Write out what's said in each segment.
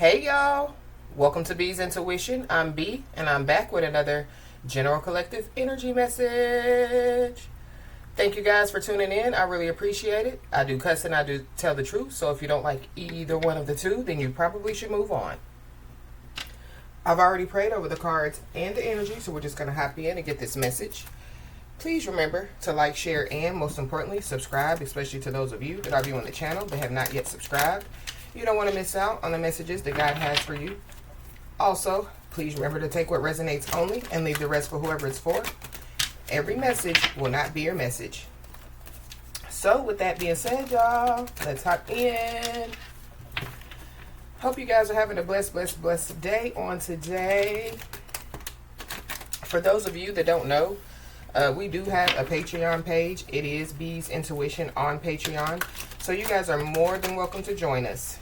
Hey y'all, welcome to B's Intuition. I'm B and I'm back with another general collective energy message. Thank you guys for tuning in. I really appreciate it. I do cuss and I do tell the truth, so if you don't like either one of the two, then you probably should move on. I've already prayed over the cards and the energy, so we're just going to hop in and get this message. Please remember to like, share, and most importantly, subscribe, especially to those of you that are viewing the channel that have not yet subscribed. You don't want to miss out on the messages that God has for you. Also, please remember to take what resonates only and leave the rest for whoever it's for. Every message will not be your message. So, with that being said, y'all, let's hop in. Hope you guys are having a blessed day on today. For those of you that don't know, we do have a Patreon page. It is B's Intuition on Patreon. So you guys are more than welcome to join us.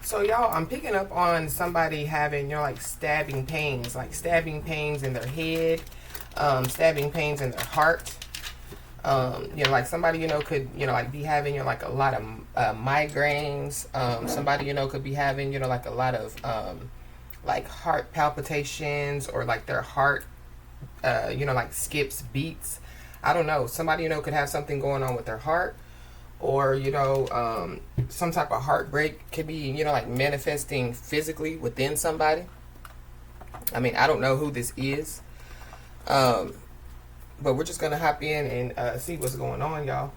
So y'all, I'm picking up on somebody having, like stabbing pains in their head, stabbing pains in their heart. Like somebody, could, like be having, like a lot of migraines. Somebody, could be having, like a lot of, like heart palpitations, or like their heart, like skips beats. I don't know. Somebody, could have something going on with their heart, or, some type of heartbreak could be, like manifesting physically within somebody. I mean, I don't know who this is. But we're just going to hop in and see what's going on, y'all.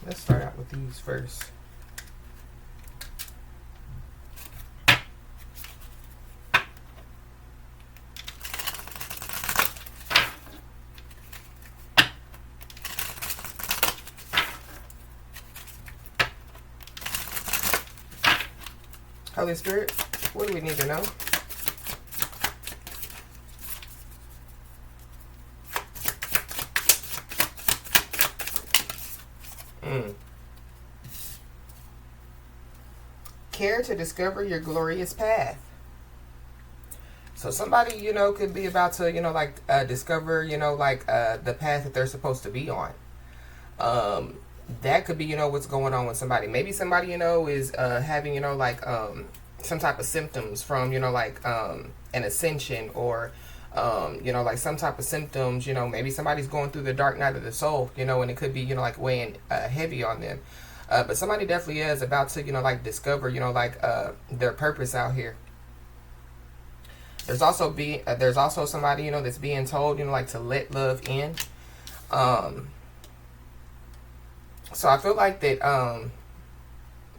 Let's start out with these first. Holy Spirit, what do we need to know? Care to discover your glorious path. So somebody, could be about to, discover, the path that they're supposed to be on. That could be, what's going on with somebody. Maybe somebody, is having, some type of symptoms from, an ascension, or, like some type of symptoms, maybe somebody's going through the dark night of the soul, and it could be, like weighing heavy on them. But somebody definitely is about to, discover, their purpose out here. There's also somebody, that's being told, to let love in. So I feel like that,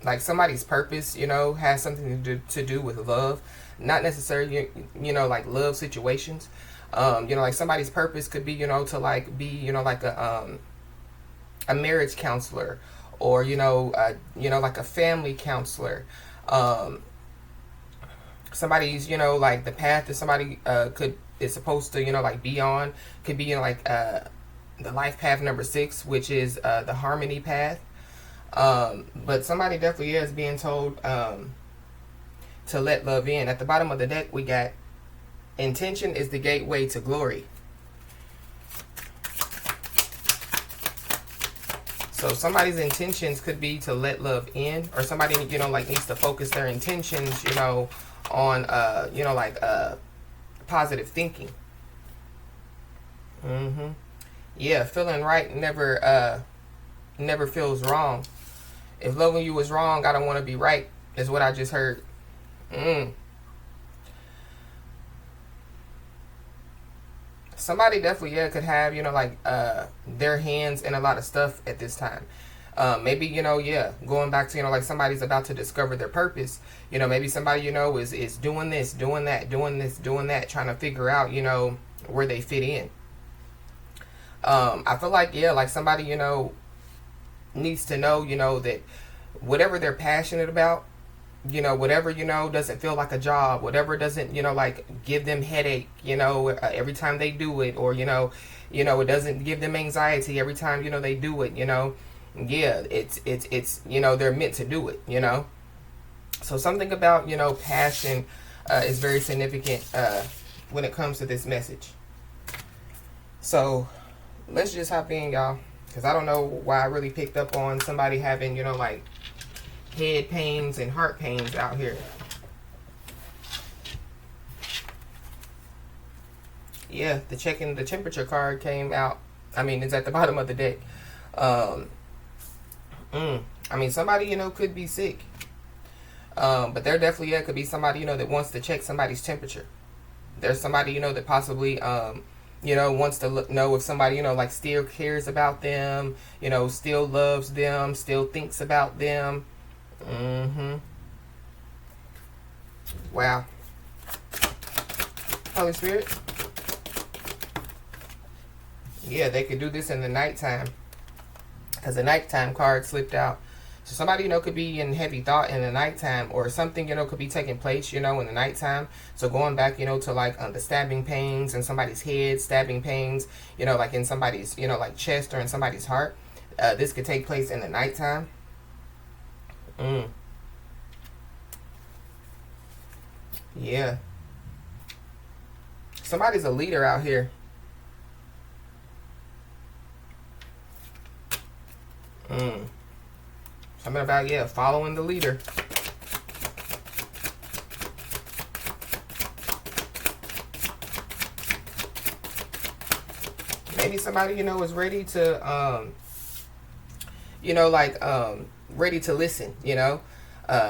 like somebody's purpose, has something to do with love, not necessarily, like love situations. Like somebody's purpose could be, to like be, like a marriage counselor, or, like a family counselor. Somebody's, like the path that somebody, is supposed to, like be on, could be, like, the life path number 6, which is the harmony path. But somebody definitely is being told to let love in. At the bottom of the deck, we got intention is the gateway to glory. So somebody's intentions could be to let love in, or somebody, like needs to focus their intentions, on, positive thinking. Yeah, feeling right never feels wrong. If loving you is wrong, I don't want to be right, is what I just heard. Somebody definitely, could have, their hands in a lot of stuff at this time. Maybe, going back to, like somebody's about to discover their purpose. Maybe somebody, is doing this, doing that, doing this, doing that, trying to figure out, where they fit in. I feel like, like somebody, needs to know, that whatever they're passionate about, whatever, doesn't feel like a job, whatever doesn't, like give them headache, every time they do it, or, it doesn't give them anxiety every time, they do it, it's, they're meant to do it, So something about, passion, is very significant, when it comes to this message. So let's just hop in, y'all. Because I don't know why I really picked up on somebody having, you know, like head pains and heart pains out here. Yeah, the checking the temperature card came out. I mean, it's at the bottom of the deck. I mean, somebody, you know, could be sick. But there definitely, yeah, could be somebody, you know, that wants to check somebody's temperature. There's somebody, you know, that possibly, you know, wants to know if somebody, you know, like still cares about them, you know, still loves them, still thinks about them. Wow. Holy Spirit. Yeah, they could do this in the nighttime. Because the nighttime card slipped out. So somebody, you know, could be in heavy thought in the nighttime, or something, you know, could be taking place, you know, in the nighttime. So going back, you know, to like the stabbing pains in somebody's head, stabbing pains, you know, like in somebody's, you know, like chest or in somebody's heart. This could take place in the nighttime. Yeah. Somebody's a leader out here. Something about, yeah, following the leader. Maybe somebody, you know, is ready to, you know, like, ready to listen, you know.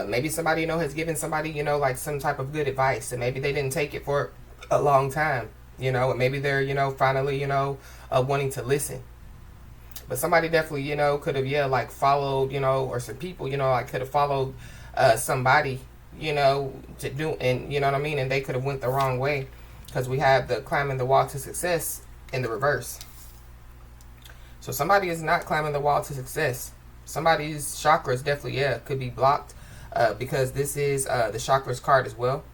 Maybe somebody, you know, has given somebody, you know, like some type of good advice, and maybe they didn't take it for a long time, you know, and maybe they're, you know, finally, you know, wanting to listen. But somebody definitely, you know, could have, yeah, like followed, you know, or some people, you know, like could have followed somebody, you know, to do, and you know what I mean? And they could have went the wrong way, because we have the climbing the wall to success in the reverse. So somebody is not climbing the wall to success. Somebody's chakras definitely, yeah, could be blocked because this is the chakras card as well.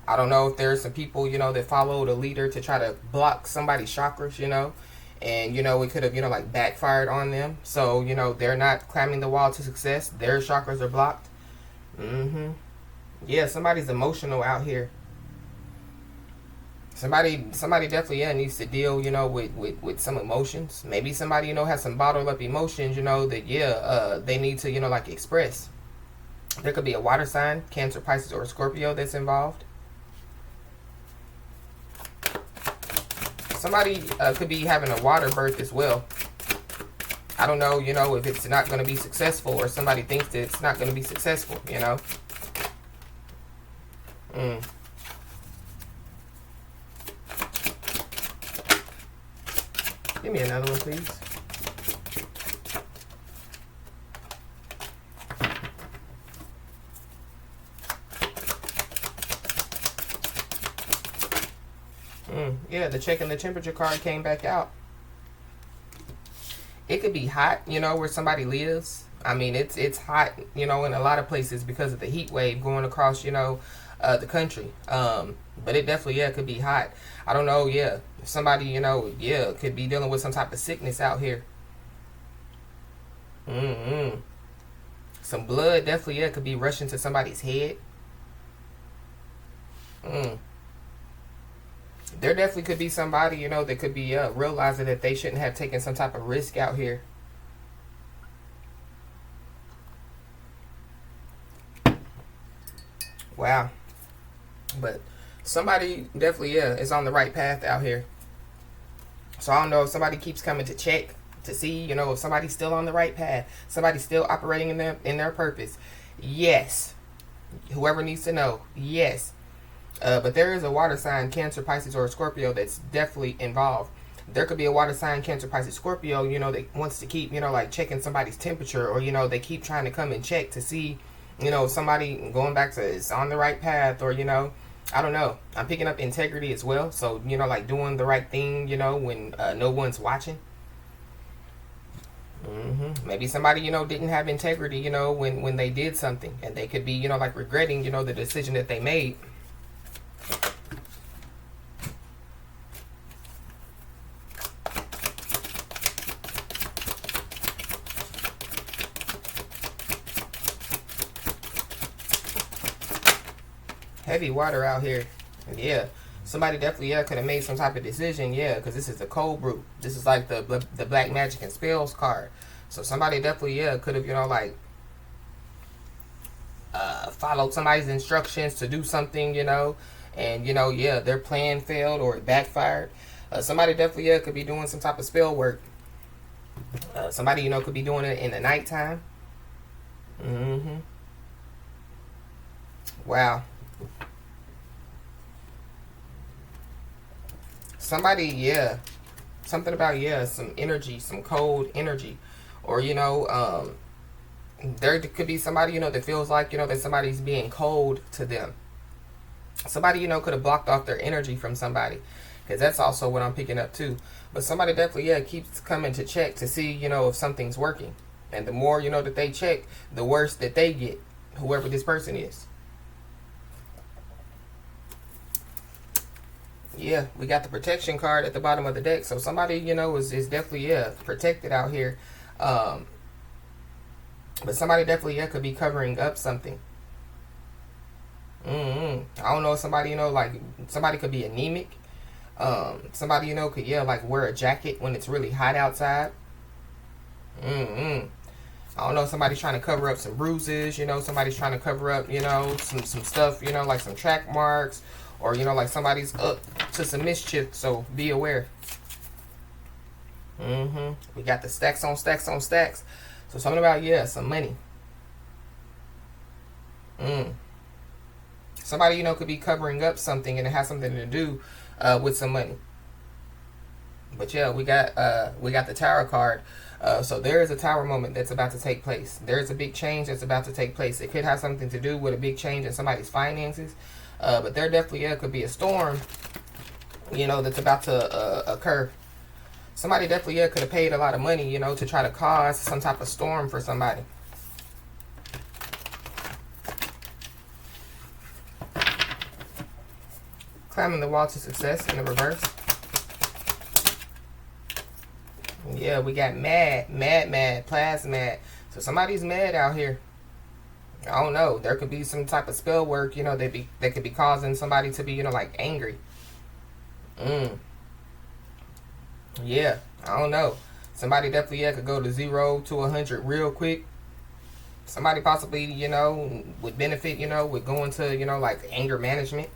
I don't know if there's some people, you know, that followed a leader to try to block somebody's chakras, you know. And, you know, it could have, you know, like backfired on them. So, you know, they're not climbing the wall to success. Their chakras are blocked. Yeah, somebody's emotional out here. Somebody definitely, yeah, needs to deal, you know, with some emotions. Maybe somebody, you know, has some bottled up emotions, you know, that, yeah, they need to, you know, like express. There could be a water sign, Cancer, Pisces, or Scorpio that's involved. Somebody could be having a water birth as well. I don't know, you know, if it's not going to be successful, or somebody thinks that it's not going to be successful, you know. Give me another one, please. Yeah, the checking the temperature card came back out. It could be hot, you know, where somebody lives. I mean, it's hot, you know, in a lot of places because of the heat wave going across, you know, the country. But it definitely, yeah, could be hot. I don't know, yeah. Somebody, you know, yeah, could be dealing with some type of sickness out here. Some blood definitely, yeah, could be rushing to somebody's head. There definitely could be somebody, you know, that could be realizing that they shouldn't have taken some type of risk out here. Wow. But somebody definitely, yeah, is on the right path out here. So I don't know if somebody keeps coming to check to see, you know, if somebody's still on the right path. Somebody's still operating in their purpose. Yes. Whoever needs to know. Yes. But there is a water sign, Cancer, Pisces, or Scorpio, that's definitely involved. There could be a water sign, Cancer, Pisces, Scorpio, you know, that wants to keep, you know, like checking somebody's temperature, or, you know, they keep trying to come and check to see, you know, somebody going back to is on the right path, or, you know, I don't know. I'm picking up integrity as well. So, you know, like doing the right thing, you know, when no one's watching. Maybe somebody, you know, didn't have integrity, you know, when they did something, and they could be, you know, like regretting, you know, the decision that they made. Heavy water out here. Yeah. Somebody definitely, yeah, could have made some type of decision, yeah, because this is the cold brew. This is like the black magic and spells card. So somebody definitely, yeah, could have, you know, like, followed somebody's instructions to do something, you know, and, you know, yeah, their plan failed or it backfired. Somebody definitely, yeah, could be doing some type of spell work. Somebody, you know, could be doing it in the nighttime. Wow. Somebody, yeah, something about, yeah, some energy, some cold energy, or, you know, there could be somebody, you know, that feels like, you know, that somebody's being cold to them. Somebody, you know, could have blocked off their energy from somebody, because that's also what I'm picking up too. But somebody definitely, yeah, keeps coming to check to see, you know, if something's working. And the more, you know, that they check, the worse that they get, whoever this person is. Yeah, we got the protection card at the bottom of the deck. So somebody, you know, is definitely, yeah, protected out here. But somebody definitely, yeah, could be covering up something. I don't know, somebody, you know, like, somebody could be anemic. Somebody, you know, could, yeah, like, wear a jacket when it's really hot outside. I don't know, somebody's trying to cover up some bruises, you know, somebody's trying to cover up, you know, some stuff, you know, like some track marks, or, you know, like somebody's up to some mischief, so be aware. We got the stacks on stacks on stacks. So something about, yeah, some money. Somebody, you know, could be covering up something and it has something to do with some money. But yeah, we got the Tower card. So there is a Tower moment that's about to take place. There is a big change that's about to take place. It could have something to do with a big change in somebody's finances. But there definitely, yeah, could be a storm, you know, that's about to occur. Somebody definitely, yeah, could have paid a lot of money, you know, to try to cause some type of storm for somebody. Climbing the wall to success in the reverse. Yeah, we got mad, plasmad. So somebody's mad out here. I don't know. There could be some type of spell work, you know, that could be causing somebody to be, you know, like angry. Yeah, I don't know. Somebody definitely, yeah, could go to 0 to 100 real quick. Somebody possibly, you know, would benefit, you know, with going to, you know, like anger management.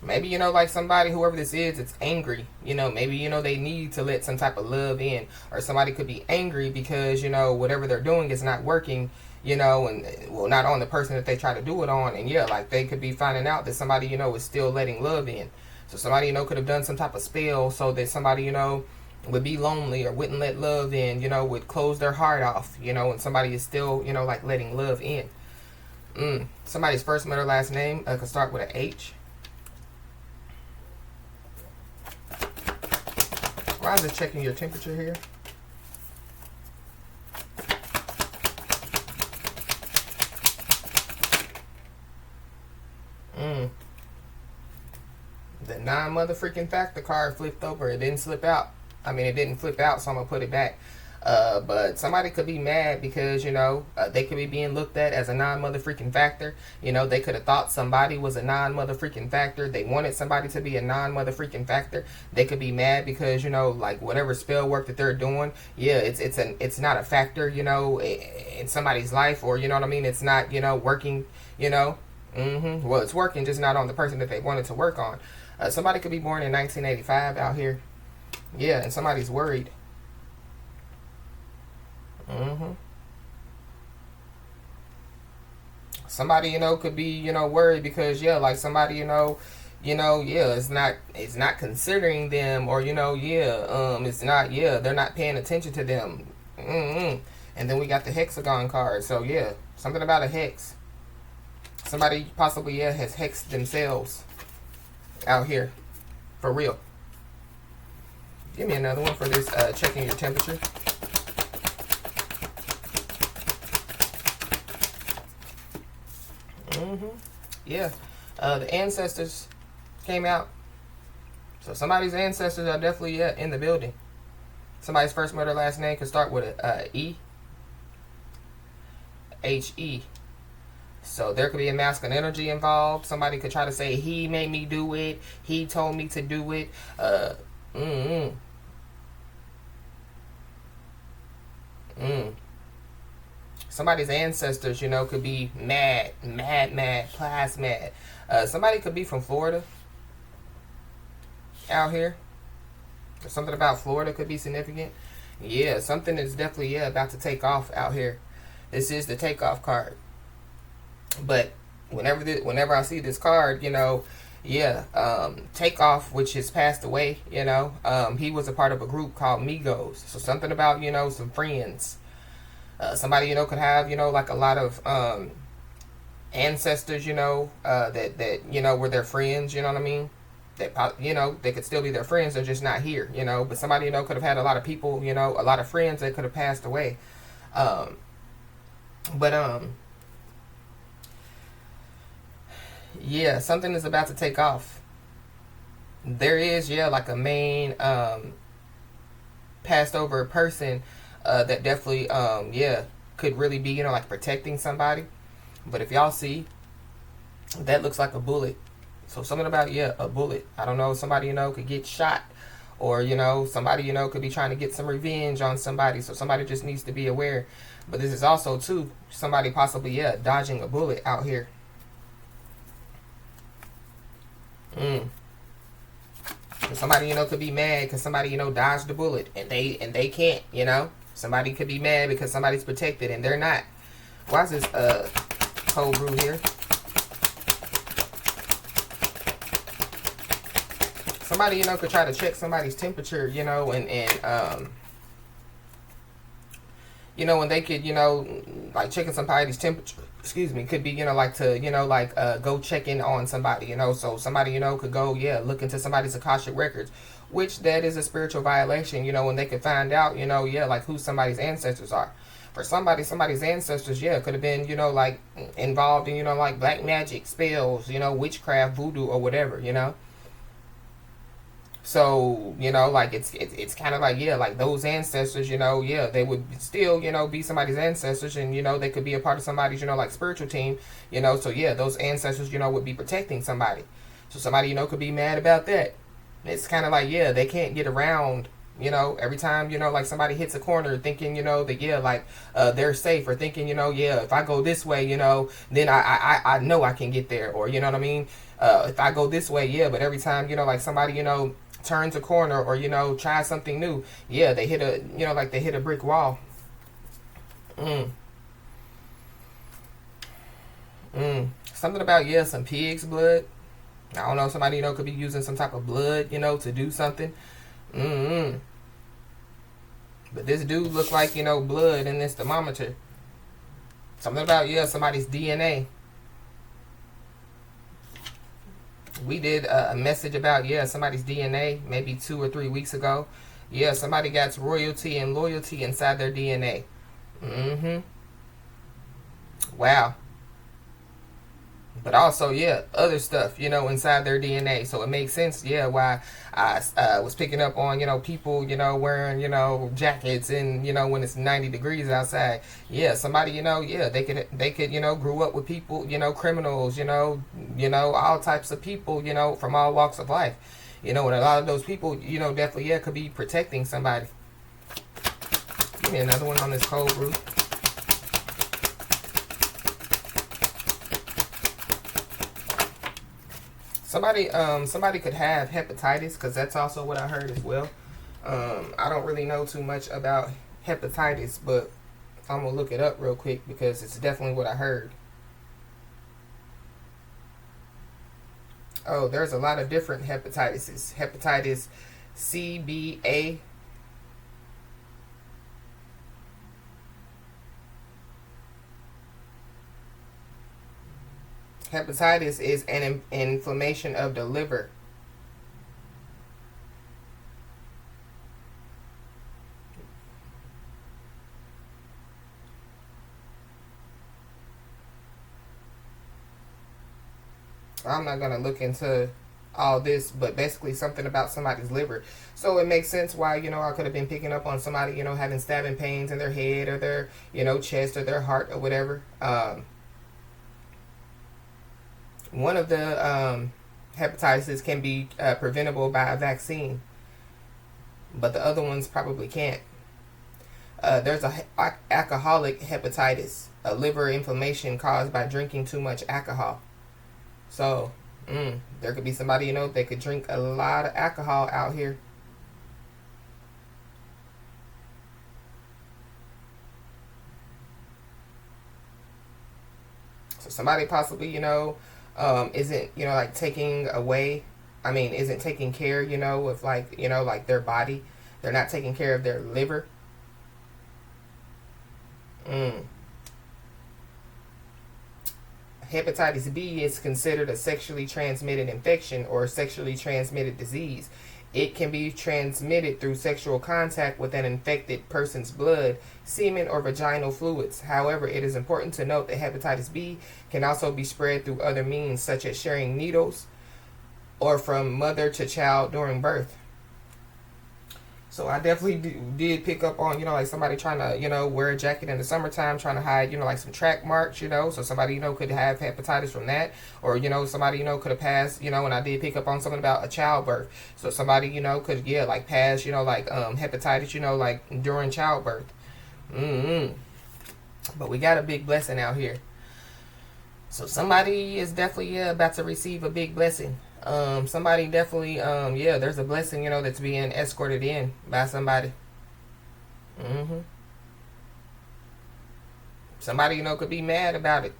Maybe, you know, like somebody, whoever this is, it's angry. You know, maybe, you know, they need to let some type of love in. Or somebody could be angry because, you know, whatever they're doing is not working, you know, and, well, not on the person that they try to do it on. And, yeah, like, they could be finding out that somebody, you know, is still letting love in. So somebody, you know, could have done some type of spell so that somebody, you know, would be lonely or wouldn't let love in, you know, would close their heart off, you know, and somebody is still, you know, like letting love in. Somebody's first, middle, last name could start with an H. Why is it checking your temperature here? The non-motherfucking factor card flipped over. It didn't slip out. I mean, it didn't flip out, so I'm going to put it back. But somebody could be mad because, you know, they could be being looked at as a non-motherfucking factor. You know, they could have thought somebody was a non-motherfucking factor. They wanted somebody to be a non-motherfucking factor. They could be mad because, you know, like whatever spell work that they're doing, yeah, it's not a factor, you know, in somebody's life, or, you know what I mean? It's not, you know, working, you know. Well, it's working, just not on the person that they wanted to work on. Somebody could be born in 1985 out here. Yeah, and somebody's worried. Somebody, you know, could be, you know, worried because, yeah, like somebody, yeah, it's not considering them, or, you know, yeah, it's not, yeah, they're not paying attention to them. And then we got the hexagon card. So, yeah, something about a hex. Somebody possibly, yeah, has hexed themselves out here. For real. Give me another one for this checking your temperature. Yeah. The ancestors came out. So somebody's ancestors are definitely in the building. Somebody's first, middle, last name could start with a E. H-E. So there could be a masculine energy involved. Somebody could try to say, he made me do it. He told me to do it. Mm, mm. Somebody's ancestors, could be mad, plasmad. Somebody could be from Florida out here. Something about Florida could be significant. Yeah, something is definitely, about to take off out here. This is the takeoff card. But whenever I see this card, Takeoff, which has passed away, he was a part of a group called Migos. So something about, some friends. Somebody, could have, like a lot of ancestors, that were their friends, you know what I mean? That, they could still be their friends, they're just not here, But somebody, could have had a lot of people, a lot of friends that could have passed away. Yeah, something is about to take off. There is, like a main passed over person that definitely, could really be, like protecting somebody. But if y'all see, that looks like a bullet. So something about, a bullet. I don't know, somebody, could get shot. Or, somebody, could be trying to get some revenge on somebody. So somebody just needs to be aware. But this is also, too, somebody possibly, dodging a bullet out here. Somebody, could be mad because somebody, dodged the bullet and they can't, Somebody could be mad because somebody's protected and they're not. Why is this cold brew here? Somebody, could try to check somebody's temperature, when they could, like checking somebody's temperature, could be, like to, go check in on somebody, so somebody, could go, look into somebody's Akashic records, which that is a spiritual violation, when they could find out, like who somebody's ancestors are. For somebody's ancestors, could have been, like involved in, like black magic, spells, witchcraft, voodoo, or whatever, So, like it's kind of like, like those ancestors, they would still, be somebody's ancestors and, they could be a part of somebody's, like spiritual team, so those ancestors, would be protecting somebody. So somebody, could be mad about that. It's kind of like, they can't get around, every time, like somebody hits a corner thinking, that, like, they're safe, or thinking, if I go this way, then I know I can get there, or, you know what I mean? If I go this way, but every time, like somebody, turns a corner or, tries something new, they hit a, like they hit a brick wall. Something about, some pig's blood. I don't know, somebody, could be using some type of blood, to do something. But this dude looked like, blood in this thermometer. Something about, somebody's DNA. We did a message about, somebody's DNA maybe 2 or 3 weeks ago. Somebody got royalty and loyalty inside their DNA. Wow. But also, other stuff, inside their DNA. So it makes sense, why I was picking up on, people, wearing, jackets and, when it's 90 degrees outside. Somebody, they could, grew up with people, criminals, all types of people, from all walks of life. And a lot of those people, definitely, could be protecting somebody. Give me another one on this cold brew. Somebody could have hepatitis, because that's also what I heard as well. I don't really know too much about hepatitis, but I'm going to look it up real quick because it's definitely what I heard. Oh, there's a lot of different hepatitis. Hepatitis C, B, A. Hepatitis is an inflammation of the liver. I'm not going to look into all this, but basically something about somebody's liver. So it makes sense why, I could have been picking up on somebody, having stabbing pains in their head or their, chest or their heart or whatever. One of the hepatitis can be preventable by a vaccine, but the other ones probably can't. There's alcoholic hepatitis, a liver inflammation caused by drinking too much alcohol. So, there could be somebody, that could drink a lot of alcohol out here. So somebody possibly, isn't, like taking away, isn't taking care, of like, like their body. They're not taking care of their liver. Hepatitis B is considered a sexually transmitted infection or sexually transmitted disease. It can be transmitted through sexual contact with an infected person's blood, semen, or vaginal fluids. However, it is important to note that hepatitis B can also be spread through other means, such as sharing needles or from mother to child during birth. So I definitely did pick up on, like somebody trying to, wear a jacket in the summertime, trying to hide, like some track marks, so somebody, could have hepatitis from that, or, somebody, could have passed, and I did pick up on something about a childbirth. So somebody, could, like pass, hepatitis, like during childbirth. But we got a big blessing out here. So somebody is definitely about to receive a big blessing. Somebody definitely, there's a blessing, that's being escorted in by somebody. Somebody, could be mad about it.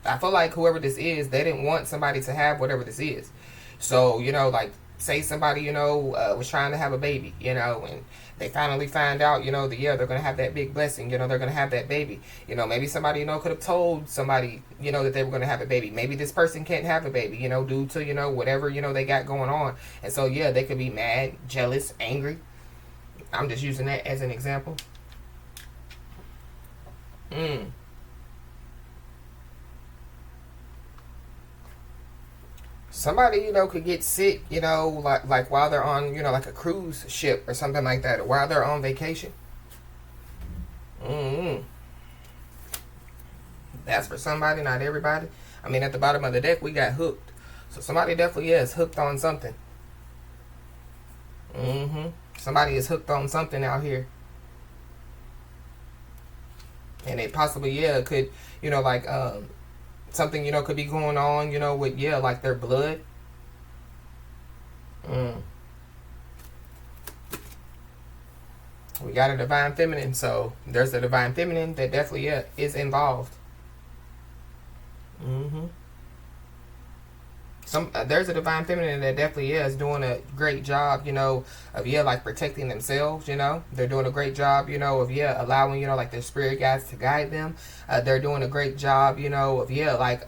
I feel like whoever this is, they didn't want somebody to have whatever this is. So, like, say somebody, was trying to have a baby, and they finally find out, they're going to have that big blessing, they're going to have that baby. Maybe somebody, could have told somebody, that they were going to have a baby. Maybe this person can't have a baby, due to, whatever, they got going on. And so, they could be mad, jealous, angry. I'm just using that as an example. Somebody, could get sick, like while they're on, like a cruise ship or something like that, or while they're on vacation. That's for somebody, not everybody. At the bottom of the deck, we got hooked. So somebody definitely is hooked on something. Somebody is hooked on something out here. And it possibly, could, like, something, could be going on, with, like their blood. We got a divine feminine, so there's a divine feminine that definitely is involved. There's a divine feminine that definitely is doing a great job, of like protecting themselves. They're doing a great job, of allowing, like their spirit guides to guide them. They're doing a great job, of like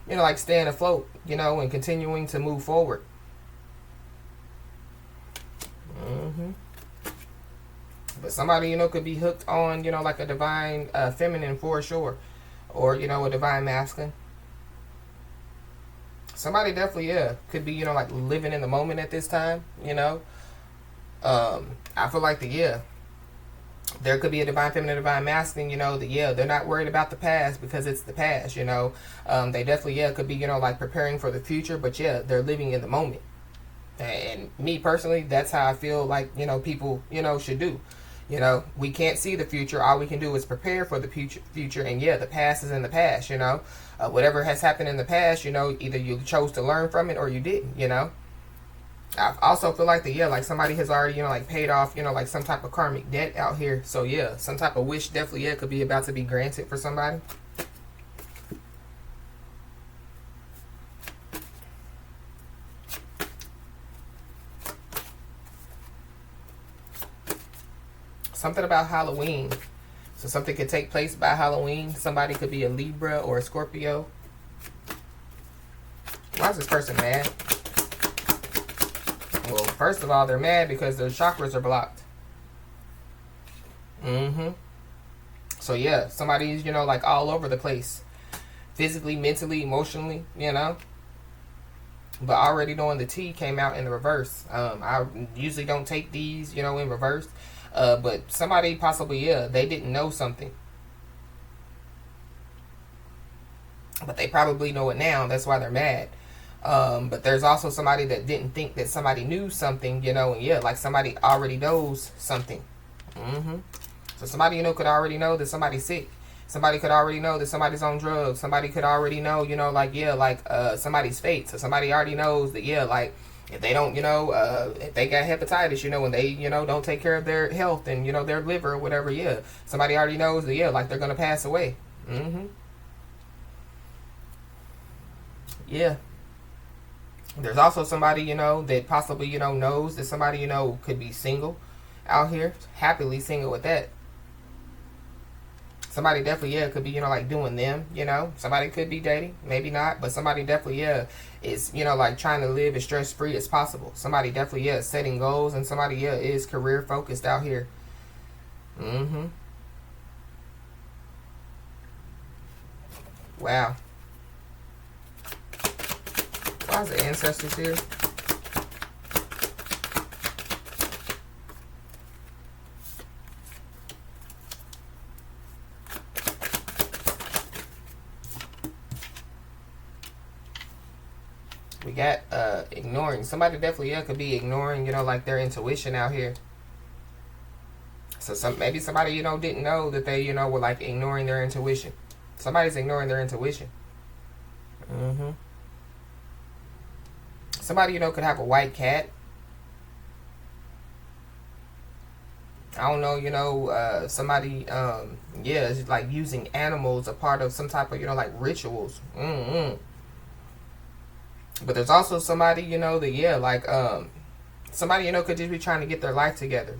like staying afloat, and continuing to move forward. But somebody, could be hooked on, like a divine feminine for sure, or a divine masculine. Somebody definitely, could be, like living in the moment at this time, I feel like there could be a divine feminine, divine masculine, they're not worried about the past because it's the past, they definitely, could be, like preparing for the future, but they're living in the moment. And me personally, that's how I feel like, people, should do. We can't see the future. All we can do is prepare for the future. And the past is in the past, whatever has happened in the past, either you chose to learn from it or you didn't, I also feel like like somebody has already, like paid off, like some type of karmic debt out here. So some type of wish definitely, could be about to be granted for somebody. Something about Halloween. So something could take place by Halloween. Somebody could be a Libra or a Scorpio. Why is this person mad? Well, first of all, they're mad because their chakras are blocked. So somebody's, like all over the place. Physically, mentally, emotionally, But already knowing the T came out in the reverse. I usually don't take these, in reverse. But somebody possibly, they didn't know something. but they probably know it now. That's why they're mad. But there's also somebody that didn't think that somebody knew something, and yeah, like somebody already knows something. So somebody, could already know that somebody's sick. Somebody could already know that somebody's on drugs. Somebody could already know, somebody's fate. So somebody already knows that, if they don't, if they got hepatitis, and they, don't take care of their health and, their liver or whatever, somebody already knows that, they're going to pass away. Yeah. There's also somebody, that possibly, knows that somebody, could be single out here, happily single at that. Somebody definitely, could be, doing them, Somebody could be dating, maybe not, but somebody definitely, is, trying to live as stress-free as possible. Somebody definitely, is setting goals, and somebody, is career-focused out here. Wow. Why is the ancestors here? We got ignoring. Somebody definitely could be ignoring, their intuition out here. So maybe somebody, didn't know that they, were ignoring their intuition. Somebody's ignoring their intuition. Somebody, could have a white cat. I don't know, somebody, is using animals a part of some type of, rituals. But there's also somebody, that, somebody, could just be trying to get their life together,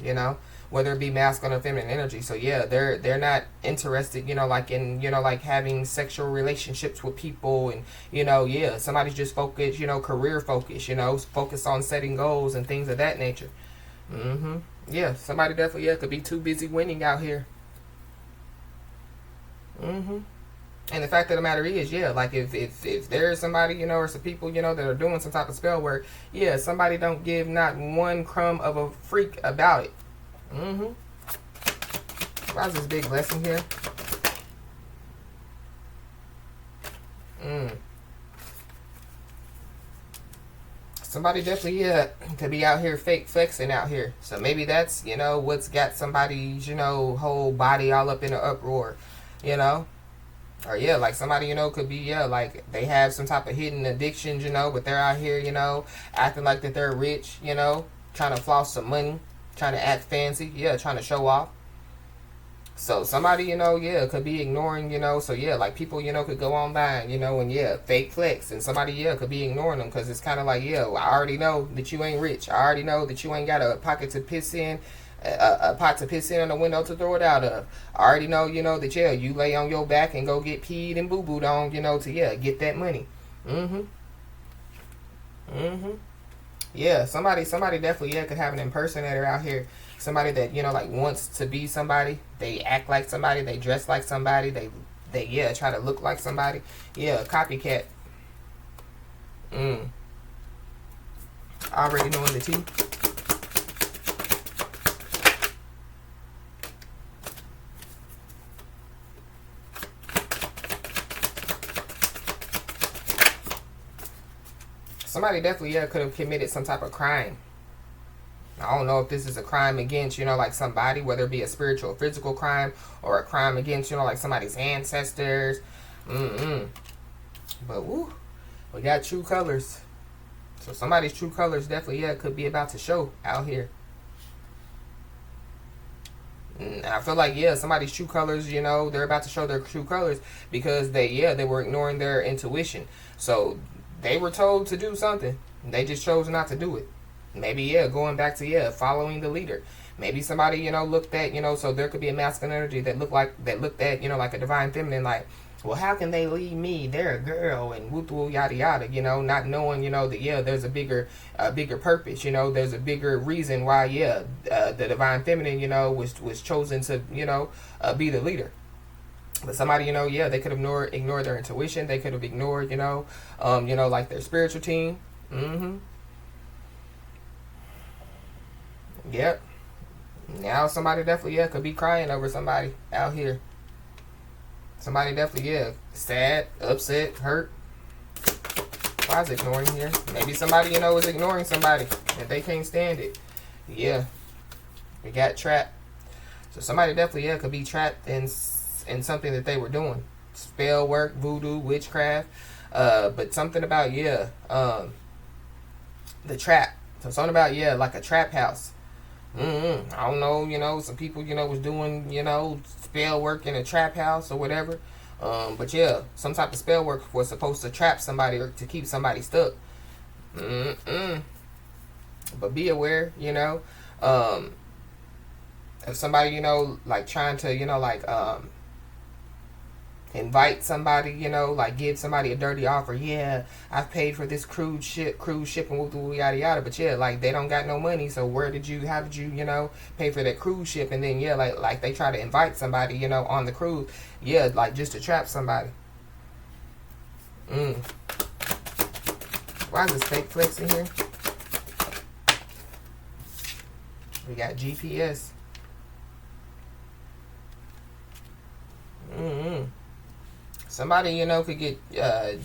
whether it be masculine or feminine energy. So, they're not interested, in, having sexual relationships with people. And, somebody's just focused, career focused, focused on setting goals and things of that nature. Yeah, somebody definitely, could be too busy winning out here. And the fact of the matter is, if there's somebody, or some people, that are doing some type of spell work, somebody don't give not one crumb of a freak about it. Why is this big blessing here? Somebody definitely, could be out here fake flexing out here. So maybe that's, what's got somebody's, whole body all up in an uproar, Or like somebody, could be, they have some type of hidden addictions, but they're out here, acting like that they're rich, trying to floss some money, trying to act fancy, trying to show off. So somebody, could be ignoring, so people, could go on by, and fake flex. And somebody, could be ignoring them because it's kind of like, I already know that you ain't rich. I already know that you ain't got a pocket to piss in. A pot to piss in and a window to throw it out of. I already know, that you lay on your back and go get peed and boo-booed on, to get that money. Yeah, somebody definitely could have an impersonator out here. Somebody that, wants to be somebody. They act like somebody, they dress like somebody, they try to look like somebody. Copycat. Already knowing the tea. Somebody definitely, could have committed some type of crime. I don't know if this is a crime against, somebody, whether it be a spiritual or physical crime, or a crime against, somebody's ancestors. But, woo, we got true colors. So somebody's true colors definitely, could be about to show out here. And I feel like, somebody's true colors, they're about to show their true colors because they were ignoring their intuition. So they were told to do something. They just chose not to do it. Maybe, going back to, following the leader. Maybe somebody, looked at, so there could be a masculine energy that looked at, like a divine feminine, like, well, how can they leave me? They're a girl and woo yada yada, not knowing, that, there's a bigger purpose, there's a bigger reason why, the divine feminine, was chosen to, be the leader. But somebody, they could have ignored their intuition. They could have ignored, like their spiritual team. Yep. Now somebody definitely, could be crying over somebody out here. Somebody definitely, yeah, sad, upset, hurt. Why is ignoring here? Maybe somebody, you know, is ignoring somebody and they can't stand it. Yeah, we got trapped. So somebody definitely, yeah, could be trapped in something that they were doing. Spell work, voodoo, witchcraft. But something about, yeah, the trap. So something about, yeah, like a trap house. I don't know, you know, some people, you know, was doing, you know, spell work in a trap house or whatever. But yeah, some type of spell work was supposed to trap somebody or to keep somebody stuck. But be aware, you know, if somebody, you know, like trying to, you know, like invite somebody, you know, like give somebody a dirty offer. Yeah, I've paid for this cruise ship and yada yada. But yeah, like they don't got no money, so how did you, you know, pay for that cruise ship? And then yeah, like they try to invite somebody, you know, on the cruise. Yeah, like just to trap somebody. Why is this fake flex in here? We got GPS. Somebody, you know, could get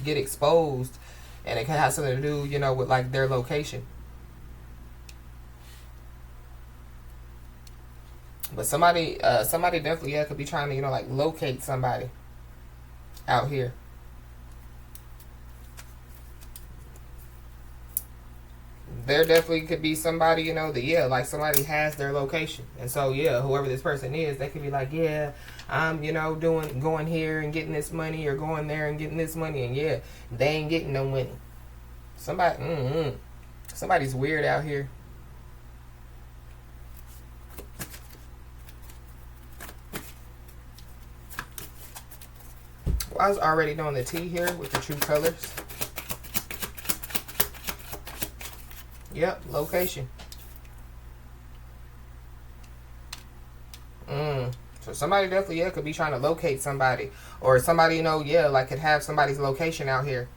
exposed, and it could have something to do, you know, with like their location. But somebody definitely, yeah, could be trying to, you know, like locate somebody out here. There definitely could be somebody, you know, that, yeah, like somebody has their location. And so, yeah, whoever this person is, they could be like, yeah, I'm, you know, going here and getting this money, or going there and getting this money. And yeah, they ain't getting no money. Somebody's weird out here. Well, I was already doing the T here with the true colors. Yep, location. So somebody definitely, yeah, could be trying to locate somebody. Or somebody, you know, yeah, like could have somebody's location out here.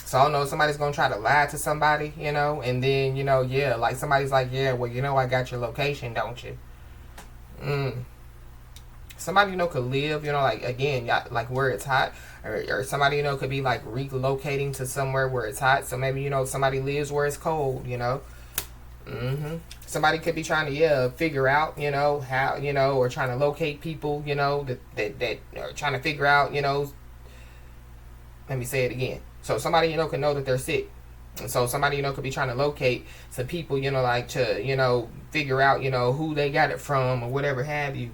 So I don't know, somebody's going to try to lie to somebody, you know. And then, you know, yeah, like somebody's like, yeah, well, you know, I got your location, don't you? Somebody, you know, could live, you know, like, again, like where it's hot. Or somebody, you know, could be like relocating to somewhere where it's hot. So maybe, you know, somebody lives where it's cold, you know. Somebody could be trying to, yeah, figure out, you know, how, you know, or trying to locate people, you know, that are trying to figure out, you know. Let me say it again. So somebody, you know, could know that they're sick. And so somebody, you know, could be trying to locate some people, you know, like to, you know, figure out, you know, who they got it from or whatever have you.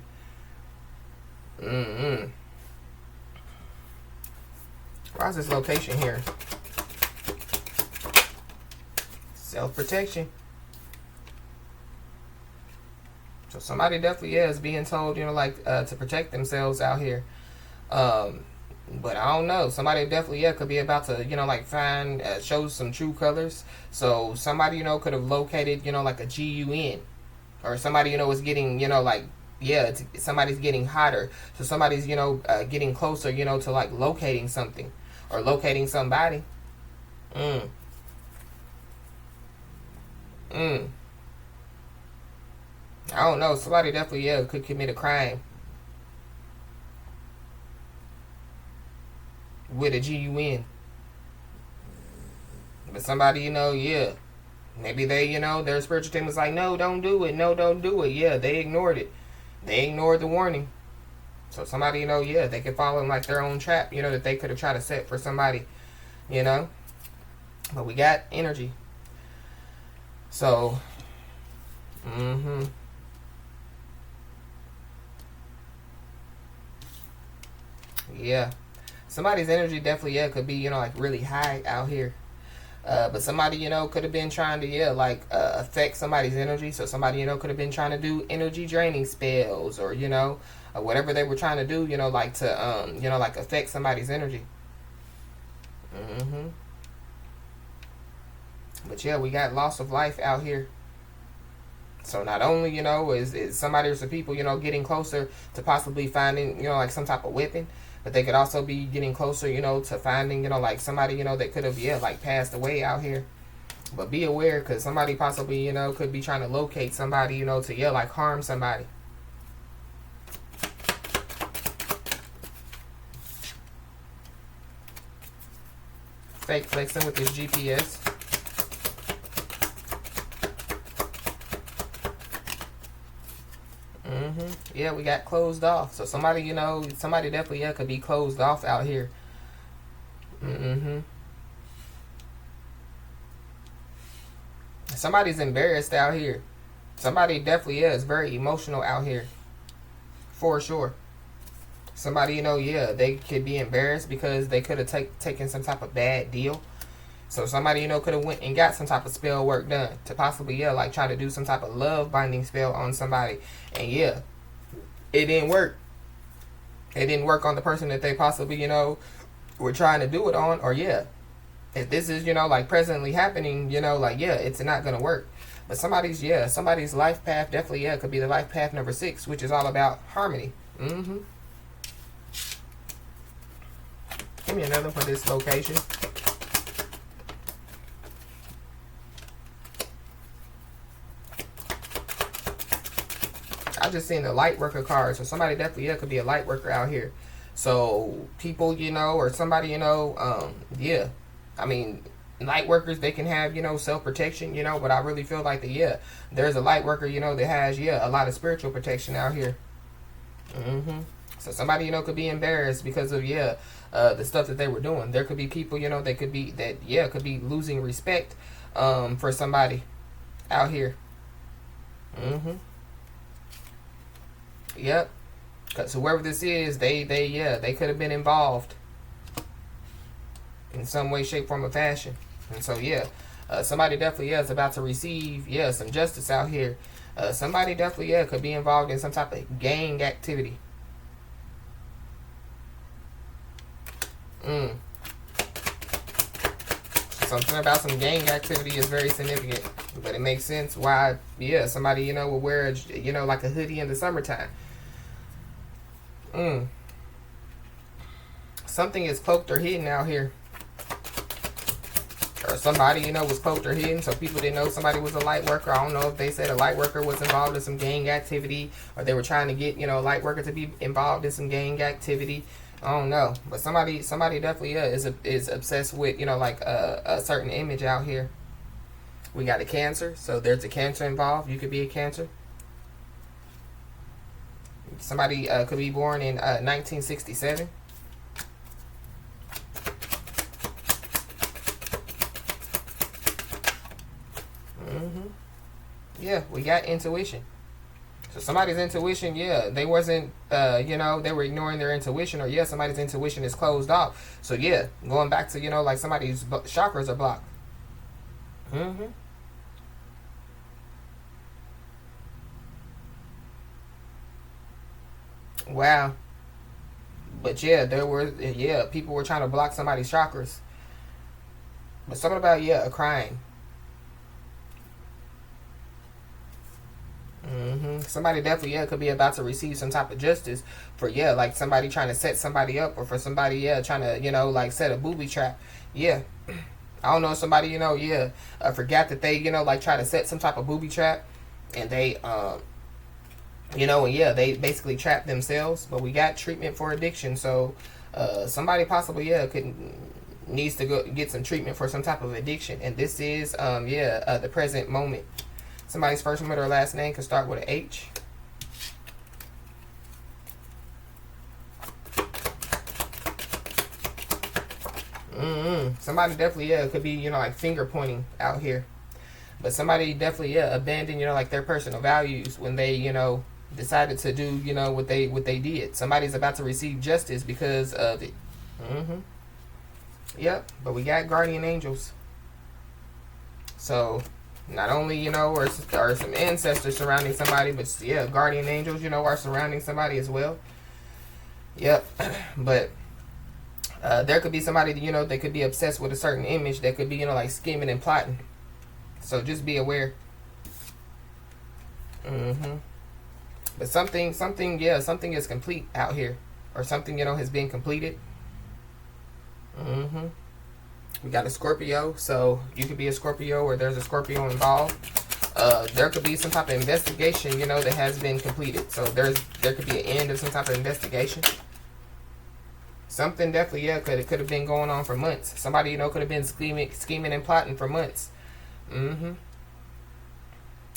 Why is this location here? Self-protection. So somebody definitely, yeah, is being told, you know, like to protect themselves out here. But I don't know. Somebody definitely, yeah, could be about to, you know, like find, show some true colors. So somebody, you know, could have located, you know, like a GUN. Or somebody, you know, is getting, you know, like, yeah, somebody's getting hotter. So somebody's, you know, getting closer, you know, to like locating something. Or locating somebody. I don't know. Somebody definitely, yeah, could commit a crime with a GUN. But somebody, you know, yeah, maybe they, you know, their spiritual team was like, no, don't do it. No, don't do it. Yeah, they ignored it. They ignored the warning. So somebody, you know, yeah, they could fall in like their own trap, you know, that they could have tried to set for somebody, you know. But we got energy. So, yeah. Somebody's energy definitely, yeah, could be, you know, like really high out here. But somebody, you know, could have been trying to, yeah, like affect somebody's energy. So somebody, you know, could have been trying to do energy draining spells, or, you know, whatever they were trying to do, you know, like to, you know, like affect somebody's energy. But yeah, we got loss of life out here. So not only, you know, is somebody or some people, you know, getting closer to possibly finding, you know, like some type of weapon, but they could also be getting closer, you know, to finding, you know, like somebody, you know, that could have, yeah, like passed away out here. But be aware, because somebody possibly, you know, could be trying to locate somebody, you know, to, yeah, like harm somebody. fake flexing with this GPS. Yeah, we got closed off. So somebody, you know, somebody definitely, yeah, could be closed off out here. Somebody's embarrassed out here. Somebody definitely, yeah, is very emotional out here. For sure. Somebody, you know, yeah, they could be embarrassed because they could have taken some type of bad deal. So somebody, you know, could have went and got some type of spell work done to possibly, yeah, like try to do some type of love binding spell on somebody. And yeah, it didn't work. It didn't work on the person that they possibly, you know, were trying to do it on. Or yeah, if this is, you know, like presently happening, you know, like, yeah, it's not going to work. But somebody's, yeah, somebody's life path definitely, yeah, could be the life path number 6, which is all about harmony. Give me another for this location. I just seen the light worker card. So somebody definitely, yeah, could be a light worker out here. So people, you know, or somebody, you know, yeah. I mean, light workers, they can have, you know, self-protection, you know, but I really feel like that, yeah, there's a light worker, you know, that has, yeah, a lot of spiritual protection out here. So somebody, you know, could be embarrassed because of, yeah, the stuff that they were doing. There could be people, you know, that could be, that, yeah, could be losing respect for somebody out here. Yep. So whoever this is, they could have been involved in some way, shape, form, or fashion. And so, yeah, somebody definitely, yeah, is about to receive, yeah, some justice out here. Somebody definitely, yeah, could be involved in some type of gang activity. Something about some gang activity is very significant. But it makes sense why, yeah, somebody, you know, will wear, you know, like a hoodie in the summertime. Something is cloaked or hidden out here. Or somebody, you know, was cloaked or hidden, so people didn't know somebody was a light worker. I don't know if they said a light worker was involved in some gang activity, or they were trying to get, you know, a light worker to be involved in some gang activity. I don't know. But somebody definitely, yeah, is obsessed with, you know, like a certain image out here. We got a Cancer, so there's a Cancer involved. You could be a Cancer. Somebody could be born in 1967. Yeah, we got intuition. So somebody's intuition, yeah, they wasn't, you know, they were ignoring their intuition, or yeah, somebody's intuition is closed off. So yeah, going back to, you know, like somebody's chakras are blocked. Wow. But yeah, there were, yeah, people were trying to block somebody's chakras. But something about, yeah, a crime. Somebody definitely, yeah, could be about to receive some type of justice for, yeah, like somebody trying to set somebody up, or for somebody, yeah, trying to, you know, like set a booby trap. Yeah. I don't know, somebody, you know, yeah, forgot that they, you know, like try to set some type of booby trap, and they, you know, and yeah, they basically trapped themselves. But we got treatment for addiction, so somebody possibly, yeah, needs to go get some treatment for some type of addiction. And this is, yeah, the present moment. Somebody's first, middle, or last name could start with an H. Somebody definitely, yeah, could be, you know, like finger pointing out here. But somebody definitely, yeah, abandoned, you know, like their personal values when they, you know, decided to do, you know, what they did. Somebody's about to receive justice because of it. Yep. But we got guardian angels. So not only, you know, are some ancestors surrounding somebody, but yeah, guardian angels, you know, are surrounding somebody as well. Yep. But there could be somebody, you know, they could be obsessed with a certain image. That could be, you know, like scheming and plotting. So just be aware. But something, yeah, something is complete out here, or something, you know, has been completed. We got a Scorpio, so you could be a Scorpio, or there's a Scorpio involved. There could be some type of investigation, you know, that has been completed. So there could be an end of some type of investigation. Something definitely, yeah, could have been going on for months. Somebody, you know, could have been scheming and plotting for months. Mm-hmm.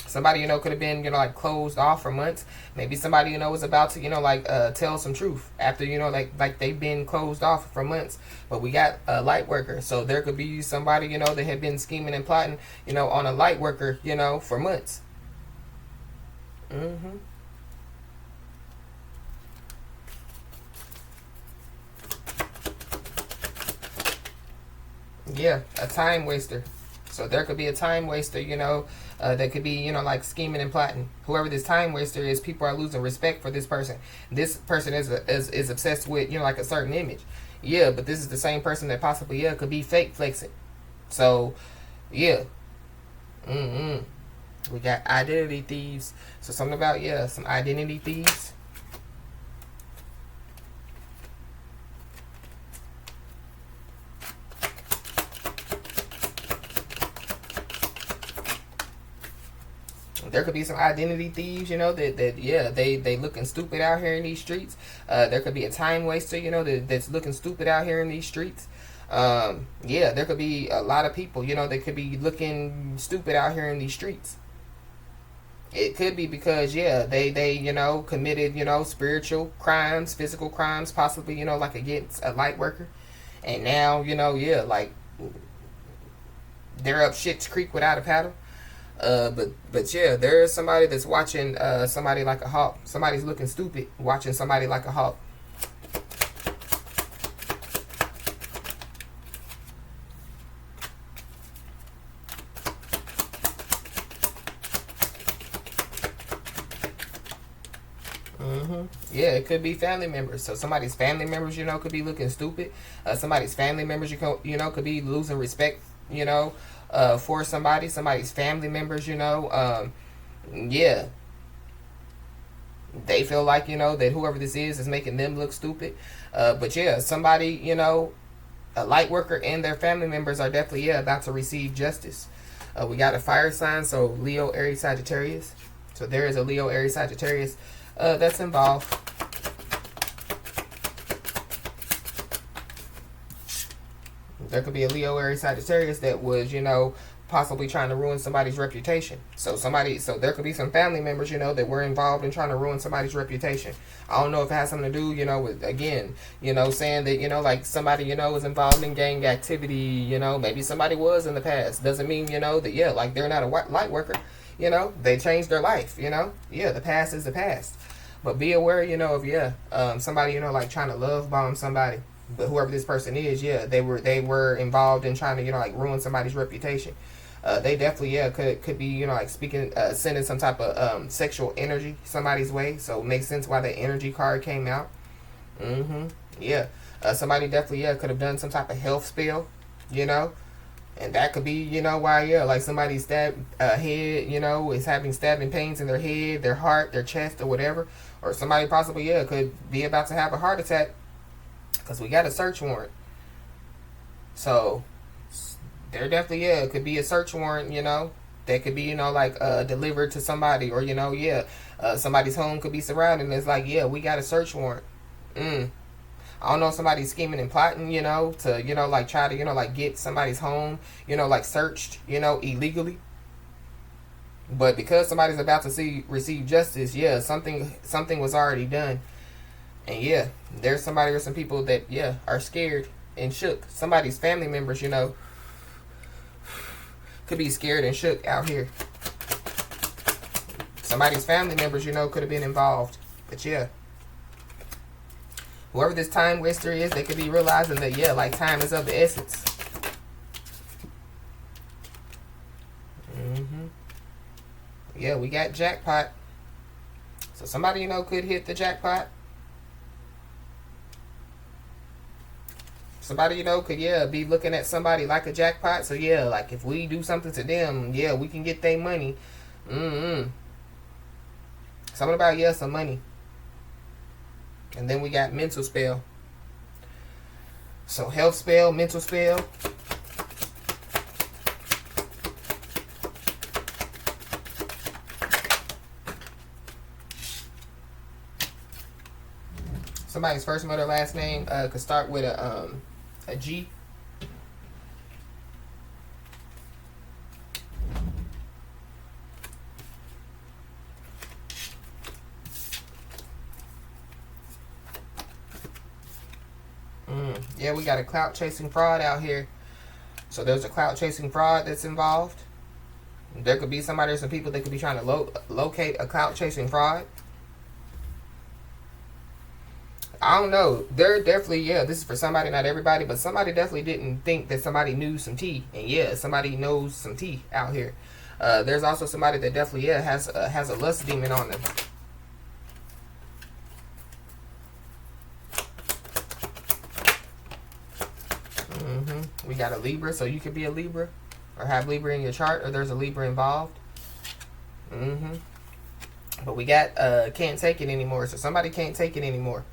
Somebody, you know, could have been, you know, like closed off for months. Maybe somebody, you know, was about to, you know, like tell some truth after, you know, like they've been closed off for months. But we got a light worker, so there could be somebody, you know, that had been scheming and plotting, you know, on a light worker, you know, for months. Mm-hmm. Yeah, a time waster. So there could be a time waster, you know, that could be, you know, like scheming and plotting. Whoever this time waster is, people are losing respect for this person. This person is obsessed with, you know, like a certain image. Yeah, but this is the same person that possibly, yeah, could be fake flexing. So, yeah. Mm-hmm. We got identity thieves. So something about, yeah, some identity thieves. There could be some identity thieves, you know, that yeah, they looking stupid out here in these streets. There could be a time waster, you know, that's looking stupid out here in these streets. Yeah, there could be a lot of people, you know, that could be looking stupid out here in these streets. It could be because, yeah, they you know, committed, you know, spiritual crimes, physical crimes, possibly, you know, like against a light worker. And now, you know, yeah, like they're up shit's creek without a paddle. But yeah, there is somebody that's watching somebody like a hawk. Somebody's looking stupid watching somebody like a hawk. Mm-hmm. Yeah, it could be family members. So somebody's family members, you know, could be looking stupid. Somebody's family members, you know, could be losing respect, you know, for somebody. Somebody's family members, you know, yeah, they feel like, you know, that whoever this is making them look stupid. But yeah, somebody, you know, a light worker and their family members are definitely, yeah, about to receive justice. We got a fire sign, so Leo, Aries, Sagittarius. So there is a Leo, Aries, Sagittarius that's involved. There could be a Leo, Aries, Sagittarius that was, you know, possibly trying to ruin somebody's reputation. So there could be some family members, you know, that were involved in trying to ruin somebody's reputation. I don't know if it has something to do, you know, with, again, you know, saying that, you know, like somebody, you know, was involved in gang activity, you know, maybe somebody was in the past. Doesn't mean, you know, that, yeah, like they're not a light worker, you know, they changed their life, you know, yeah, the past is the past. But be aware, you know, of, yeah, somebody, you know, like trying to love bomb somebody. But whoever this person is, yeah, they were involved in trying to, you know, like ruin somebody's reputation. They definitely, yeah, could be, you know, like speaking, sending some type of sexual energy somebody's way. So it makes sense why the energy card came out. Mm-hmm. Yeah. Somebody definitely, yeah, could have done some type of health spell, you know. And that could be, you know, why, yeah, like somebody's stabbed head, you know, is having stabbing pains in their head, their heart, their chest, or whatever. Or somebody possibly, yeah, could be about to have a heart attack because we got a search warrant. So there definitely, yeah, it could be a search warrant, you know, that could be, you know, like delivered to somebody, or, you know, yeah, somebody's home could be surrounded and it's like, yeah, we got a search warrant. I don't know if somebody's scheming and plotting, you know, to, you know, like try to, you know, like get somebody's home, you know, like searched, you know, illegally. But because somebody's about to receive justice, yeah, something was already done. And yeah, there's somebody or some people that, yeah, are scared and shook. Somebody's family members, you know, could be scared and shook out here. Somebody's family members, you know, could have been involved. But yeah, whoever this time waster is, they could be realizing that, yeah, like time is of the essence. Mm-hmm. Yeah, we got jackpot. So somebody, you know, could hit the jackpot. Somebody, you know, could, yeah, be looking at somebody like a jackpot. So, yeah, like if we do something to them, yeah, we can get their money. Mm-hmm. Something about, yeah, some money. And then we got mental spell. So, health spell, mental spell. Somebody's first, middle, last name could start with a G. Yeah, we got a clout chasing fraud out here. So there's a clout chasing fraud that's involved. There could be somebody or some people that could be trying to locate a clout chasing fraud. I don't know. They're definitely, yeah, this is for somebody, not everybody, but somebody definitely didn't think that somebody knew some tea. And yeah, somebody knows some tea out here. There's also somebody that definitely, yeah, has a lust demon on them. We got a Libra, so you could be a Libra or have Libra in your chart, or there's a Libra involved. But we got can't take it anymore, so somebody can't take it anymore.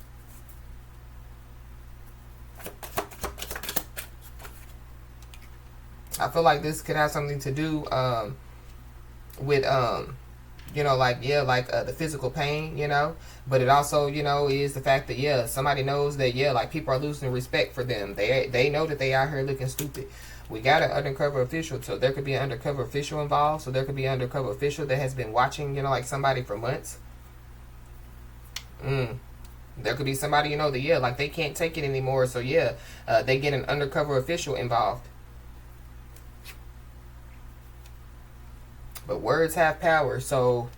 I feel like this could have something to do with you know, like, yeah, like the physical pain, you know, but it also, you know, is the fact that, yeah, somebody knows that, yeah, like people are losing respect for them. They know that they out here looking stupid. We got an undercover official, so there could be an undercover official involved. So there could be an undercover official that has been watching, you know, like somebody for months. There could be somebody, you know, that, yeah, like they can't take it anymore. So yeah, they get an undercover official involved. But words have power, so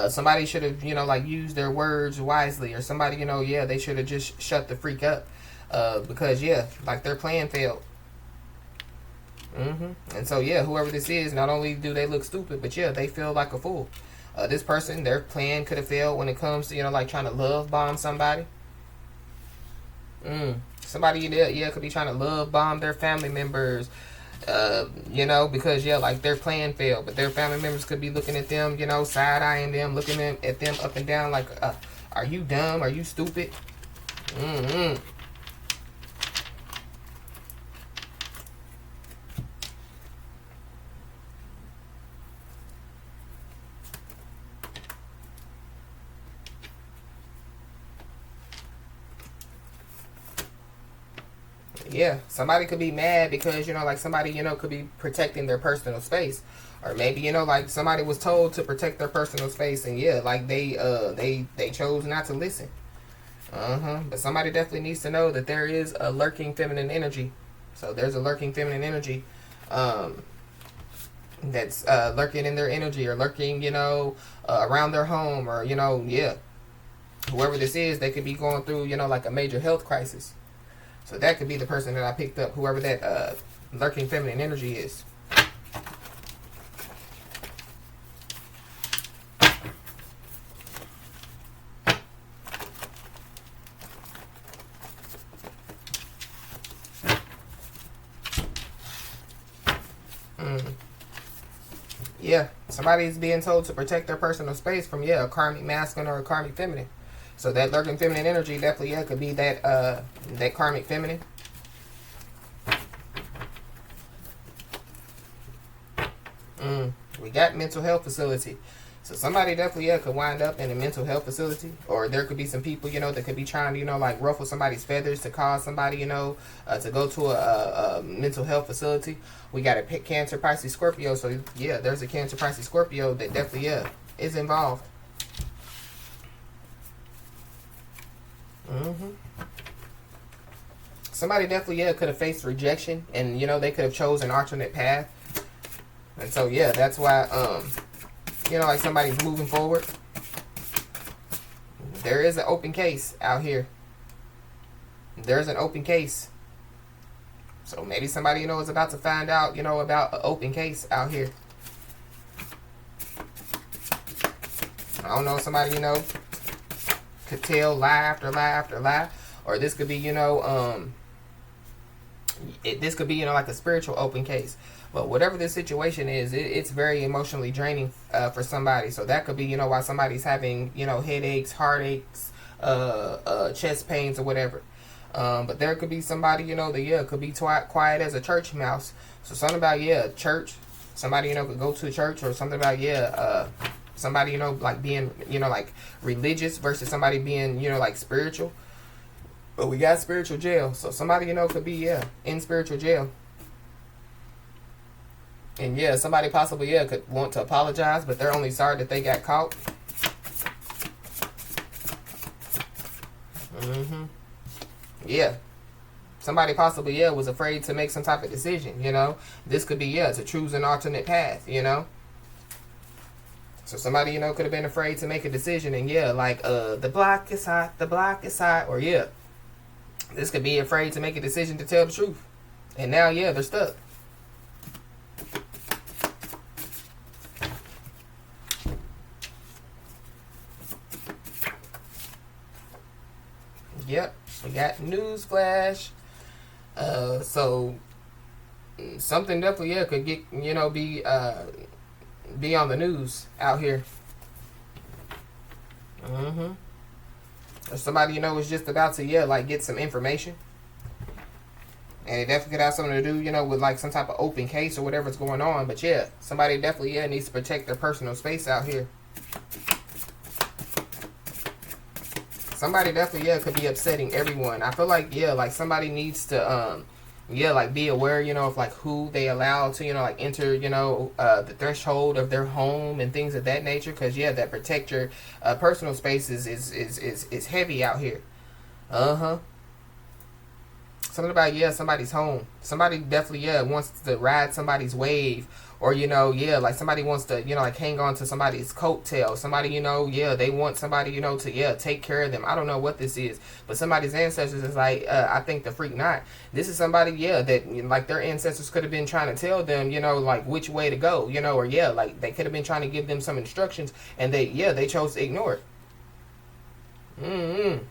somebody should have, you know, like used their words wisely, or somebody, you know, yeah, they should have just shut the freak up, because yeah, like their plan failed. And so yeah, whoever this is, not only do they look stupid, but yeah, they feel like a fool. This person, their plan could have failed when it comes to, you know, like trying to love bomb somebody. Somebody, yeah, could be trying to love bomb their family members. You know, because yeah, like their plan failed, but their family members could be looking at them, you know, side-eyeing them, looking at them up and down like, are you dumb? Are you stupid? Yeah, somebody could be mad because, you know, like somebody, you know, could be protecting their personal space. Or maybe, you know, like somebody was told to protect their personal space, and yeah, like they chose not to listen. But somebody definitely needs to know that there is a lurking feminine energy. So there's a lurking feminine energy that's lurking in their energy, or lurking, you know, around their home, or, you know, yeah, whoever this is, they could be going through, you know, like a major health crisis. So that could be the person that I picked up, whoever that lurking feminine energy is. Yeah, somebody's being told to protect their personal space from, yeah, a karmic masculine or a karmic feminine. So that lurking feminine energy definitely, yeah, could be that that karmic feminine. We got mental health facility. So somebody definitely, yeah, could wind up in a mental health facility. Or there could be some people, you know, that could be trying to, you know, like ruffle somebody's feathers to cause somebody, you know, to go to a mental health facility. We got a Cancer, Pisces, Scorpio. So yeah, there's a Cancer, Pisces, Scorpio that definitely, yeah, is involved. Somebody definitely, yeah, could have faced rejection, and, you know, they could have chosen an alternate path. And so yeah, that's why you know, like somebody's moving forward. There is an open case out here. There's an open case. So maybe somebody, you know, is about to find out, you know, about an open case out here. I don't know, somebody, you know, could tell lie after lie after lie. Or this could be, you know, this could be, you know, like a spiritual open case. But whatever the situation is, it's very emotionally draining for somebody. So that could be, you know, why somebody's having, you know, headaches, heartaches, chest pains, or whatever. But there could be somebody, you know, that, yeah, could be quiet as a church mouse. So something about, yeah, church. Somebody, you know, could go to church, or something about, yeah, Somebody, like being, like religious versus somebody being, like spiritual. But we got spiritual jail. So somebody, could be, in spiritual jail. And yeah, somebody possibly, could want to apologize, but they're only sorry that they got caught. Yeah. Somebody possibly, was afraid to make some type of decision, This could be, to choose an alternate path, So somebody, could have been afraid to make a decision. And like, the block is hot, Or this could be afraid to make a decision to tell the truth. And now, they're stuck. Yep, we got newsflash. So something definitely could get be on the news out here. Or somebody is just about to like get some information, and it definitely could have something to do with like some type of open case or whatever's going on. But somebody definitely needs to protect their personal space out here. Somebody definitely could be upsetting everyone. I feel like like somebody needs to like be aware of like who they allow to like enter the threshold of their home and things of that nature, because that protect your personal space is heavy out here. Something about somebody's home. Somebody definitely wants to ride somebody's wave, or like somebody wants to like hang on to somebody's coattail. Somebody they want somebody to take care of them. I don't know what this is, but somebody's ancestors is like I think the freak not. This is somebody that like their ancestors could have been trying to tell them like which way to go, or like they could have been trying to give them some instructions, and they chose to ignore it.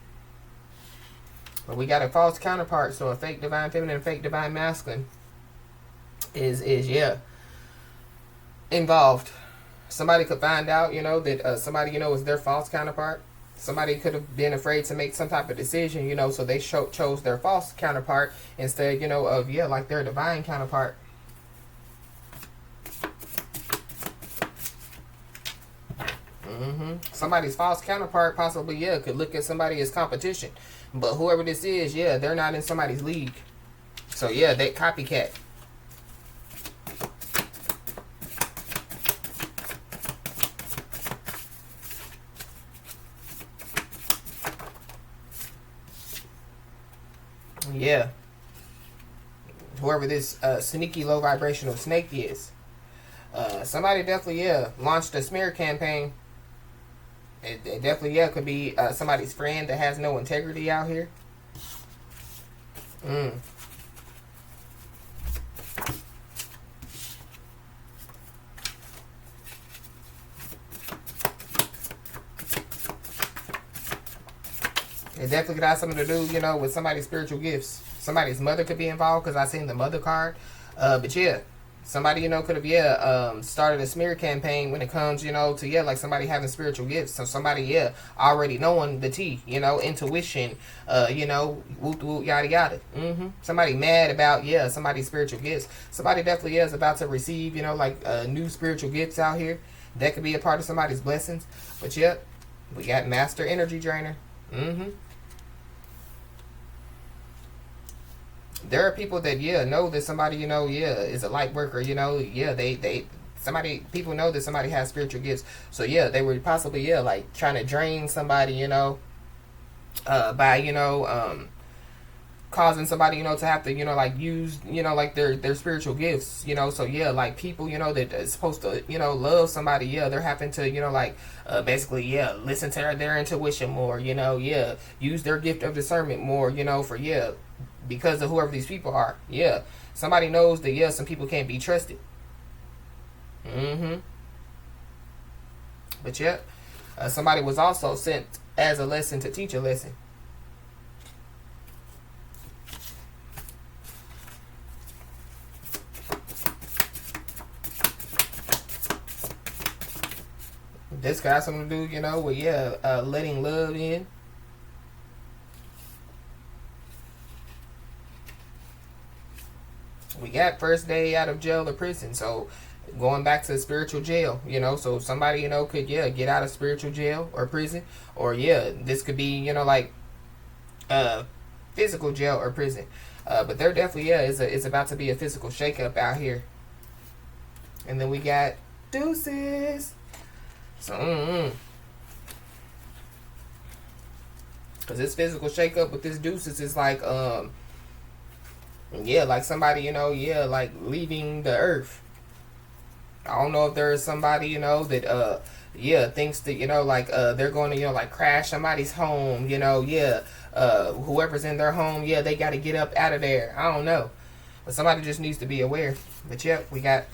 But we got a false counterpart, so a fake divine feminine and fake divine masculine is involved. Somebody could find out, that somebody, is their false counterpart. Somebody could have been afraid to make some type of decision, so they chose their false counterpart instead, of, like their divine counterpart. Somebody's false counterpart possibly, could look at somebody as competition. But whoever this is, they're not in somebody's league. So, they copycat. Whoever this sneaky low vibrational snake is. Somebody definitely, launched a smear campaign. It definitely, could be somebody's friend that has no integrity out here. It definitely could have something to do, with somebody's spiritual gifts. Somebody's mother could be involved, because I seen the mother card. But somebody, could have, started a smear campaign when it comes, to, like somebody having spiritual gifts. So somebody, already knowing the tea, intuition, whoop, whoop, yada, yada. Somebody mad about, somebody's spiritual gifts. Somebody definitely is about to receive, like, new spiritual gifts out here. That could be a part of somebody's blessings. But, we got master energy drainer. There are people that know that somebody is a light worker. People know that somebody has spiritual gifts. So they were possibly like trying to drain somebody by causing somebody to have to like use like their spiritual gifts. So like people that is supposed to love somebody, they're having to like basically listen to their intuition more. Use their gift of discernment more. For because of whoever these people are. Somebody knows that some people can't be trusted. But somebody was also sent as a lesson to teach a lesson. This got something to do, with letting love in. We got first day out of jail or prison. So going back to spiritual jail, you know. So somebody, you know, could, yeah, get out of spiritual jail or prison, or yeah, this could be, you know, like physical jail or prison. But there definitely, yeah, it's about to be a physical shakeup out here. And then we got deuces. So because this physical shakeup with this deuces is like yeah, like somebody, you know, yeah, like leaving the earth. I don't know if there is somebody, you know, that yeah, thinks that, you know, like they're going to, you know, like crash somebody's home, you know, yeah, whoever's in their home, yeah, they got to get up out of there. I don't know, but somebody just needs to be aware. But yep, we got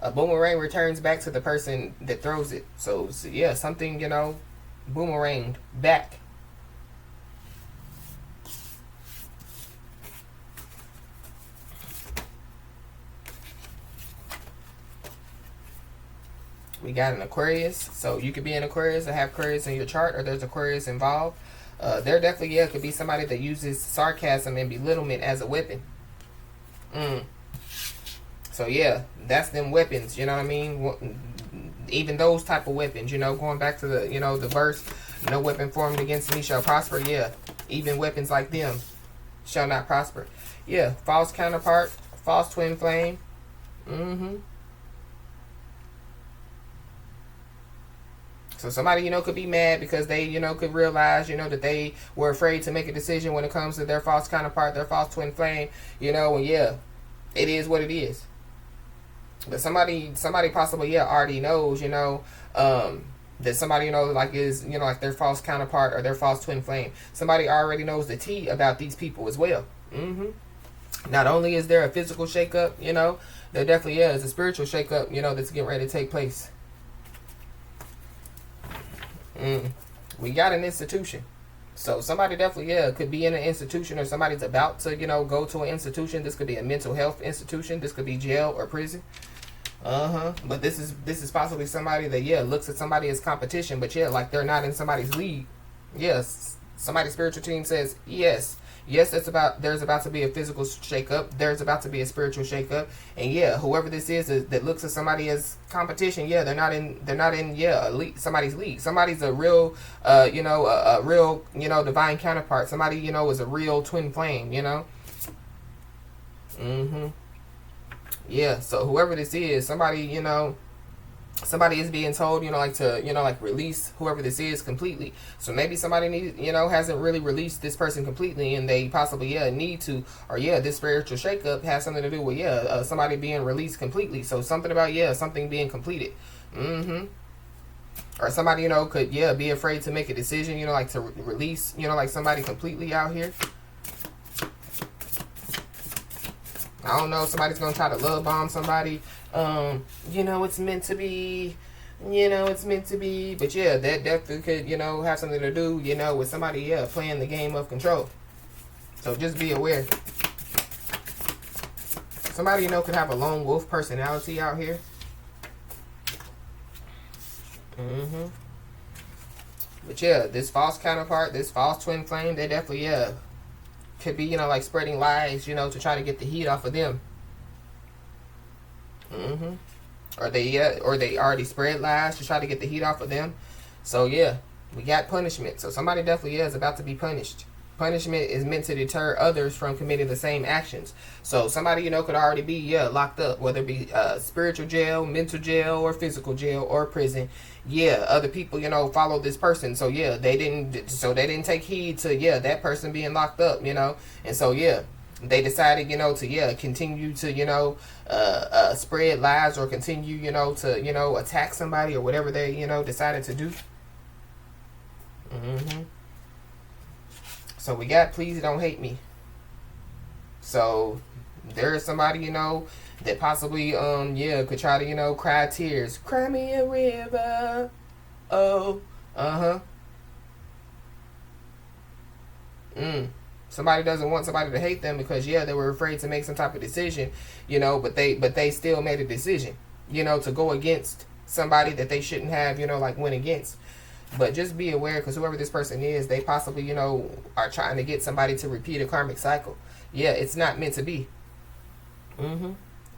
a boomerang returns back to the person that throws it. So yeah, something, you know, boomeranged back. We got an Aquarius. So you could be an Aquarius or have Aquarius in your chart, or there's Aquarius involved. There definitely, yeah, could be somebody that uses sarcasm and belittlement as a weapon. So yeah, that's them weapons, you know what I mean? Even those type of weapons, you know, going back to the, you know, the verse, no weapon formed against me shall prosper. Yeah, even weapons like them shall not prosper. Yeah, false counterpart, false twin flame. So somebody, you know, could be mad because they, you know, could realize, you know, that they were afraid to make a decision when it comes to their false counterpart, their false twin flame, you know, and yeah, it is what it is. But somebody possibly, yeah, already knows, you know, that somebody, you know, like is, you know, like their false counterpart or their false twin flame. Somebody already knows the tea about these people as well. Not only is there a physical shakeup, you know, there definitely is a spiritual shakeup, you know, that's getting ready to take place. We got an institution. So somebody definitely, yeah, could be in an institution, or somebody's about to, you know, go to an institution. This could be a mental health institution. This could be jail or prison. But this is possibly somebody that, yeah, looks at somebody as competition, but yeah, like they're not in somebody's league. Yes, somebody's spiritual team says yes. Yes, there's about to be a physical shakeup. There's about to be a spiritual shakeup, and yeah, whoever this is that looks at somebody as competition, yeah, they're not in yeah, somebody's league. Somebody's a real, you know, a real, you know, divine counterpart. Somebody, you know, is a real twin flame, you know. Yeah, so whoever this is, somebody, you know, somebody is being told, you know, like to, you know, like release whoever this is completely. So maybe somebody needs, you know, hasn't really released this person completely, and they possibly, yeah, need to, or yeah, this spiritual shakeup has something to do with, yeah, somebody being released completely. So something about, yeah, something being completed. Or somebody, you know, could, yeah, be afraid to make a decision, you know, like to release, you know, like somebody completely out here. I don't know, somebody's gonna try to love bomb somebody. You know, it's meant to be. You know, it's meant to be. But yeah, that definitely could, you know, have something to do, you know, with somebody, yeah, playing the game of control. So just be aware. Somebody, you know, could have a lone wolf personality out here. But yeah, this false counterpart, this false twin flame, they definitely, yeah, could be, you know, like spreading lies, you know, to try to get the heat off of them. Or they already spread lies to try to get the heat off of them. So yeah, we got punishment. So somebody definitely is about to be punished. Punishment is meant to deter others from committing the same actions. So somebody, you know, could already be, yeah, locked up, whether it be spiritual jail, mental jail, or physical jail, or prison. Yeah, other people, you know, follow this person. So yeah, they didn't take heed to, yeah, that person being locked up, you know. And so yeah, they decided, you know, to, yeah, continue to, you know, spread lies, or continue, you know, to, you know, attack somebody, or whatever they, you know, decided to do. So we got please don't hate me. So there is somebody, you know, that possibly yeah, could try to, you know, cry tears. Cry me a river. Oh, Somebody doesn't want somebody to hate them because, yeah, they were afraid to make some type of decision, you know, but they still made a decision, you know, to go against somebody that they shouldn't have, you know, like went against. But just be aware, because whoever this person is, they possibly, you know, are trying to get somebody to repeat a karmic cycle. Yeah, it's not meant to be.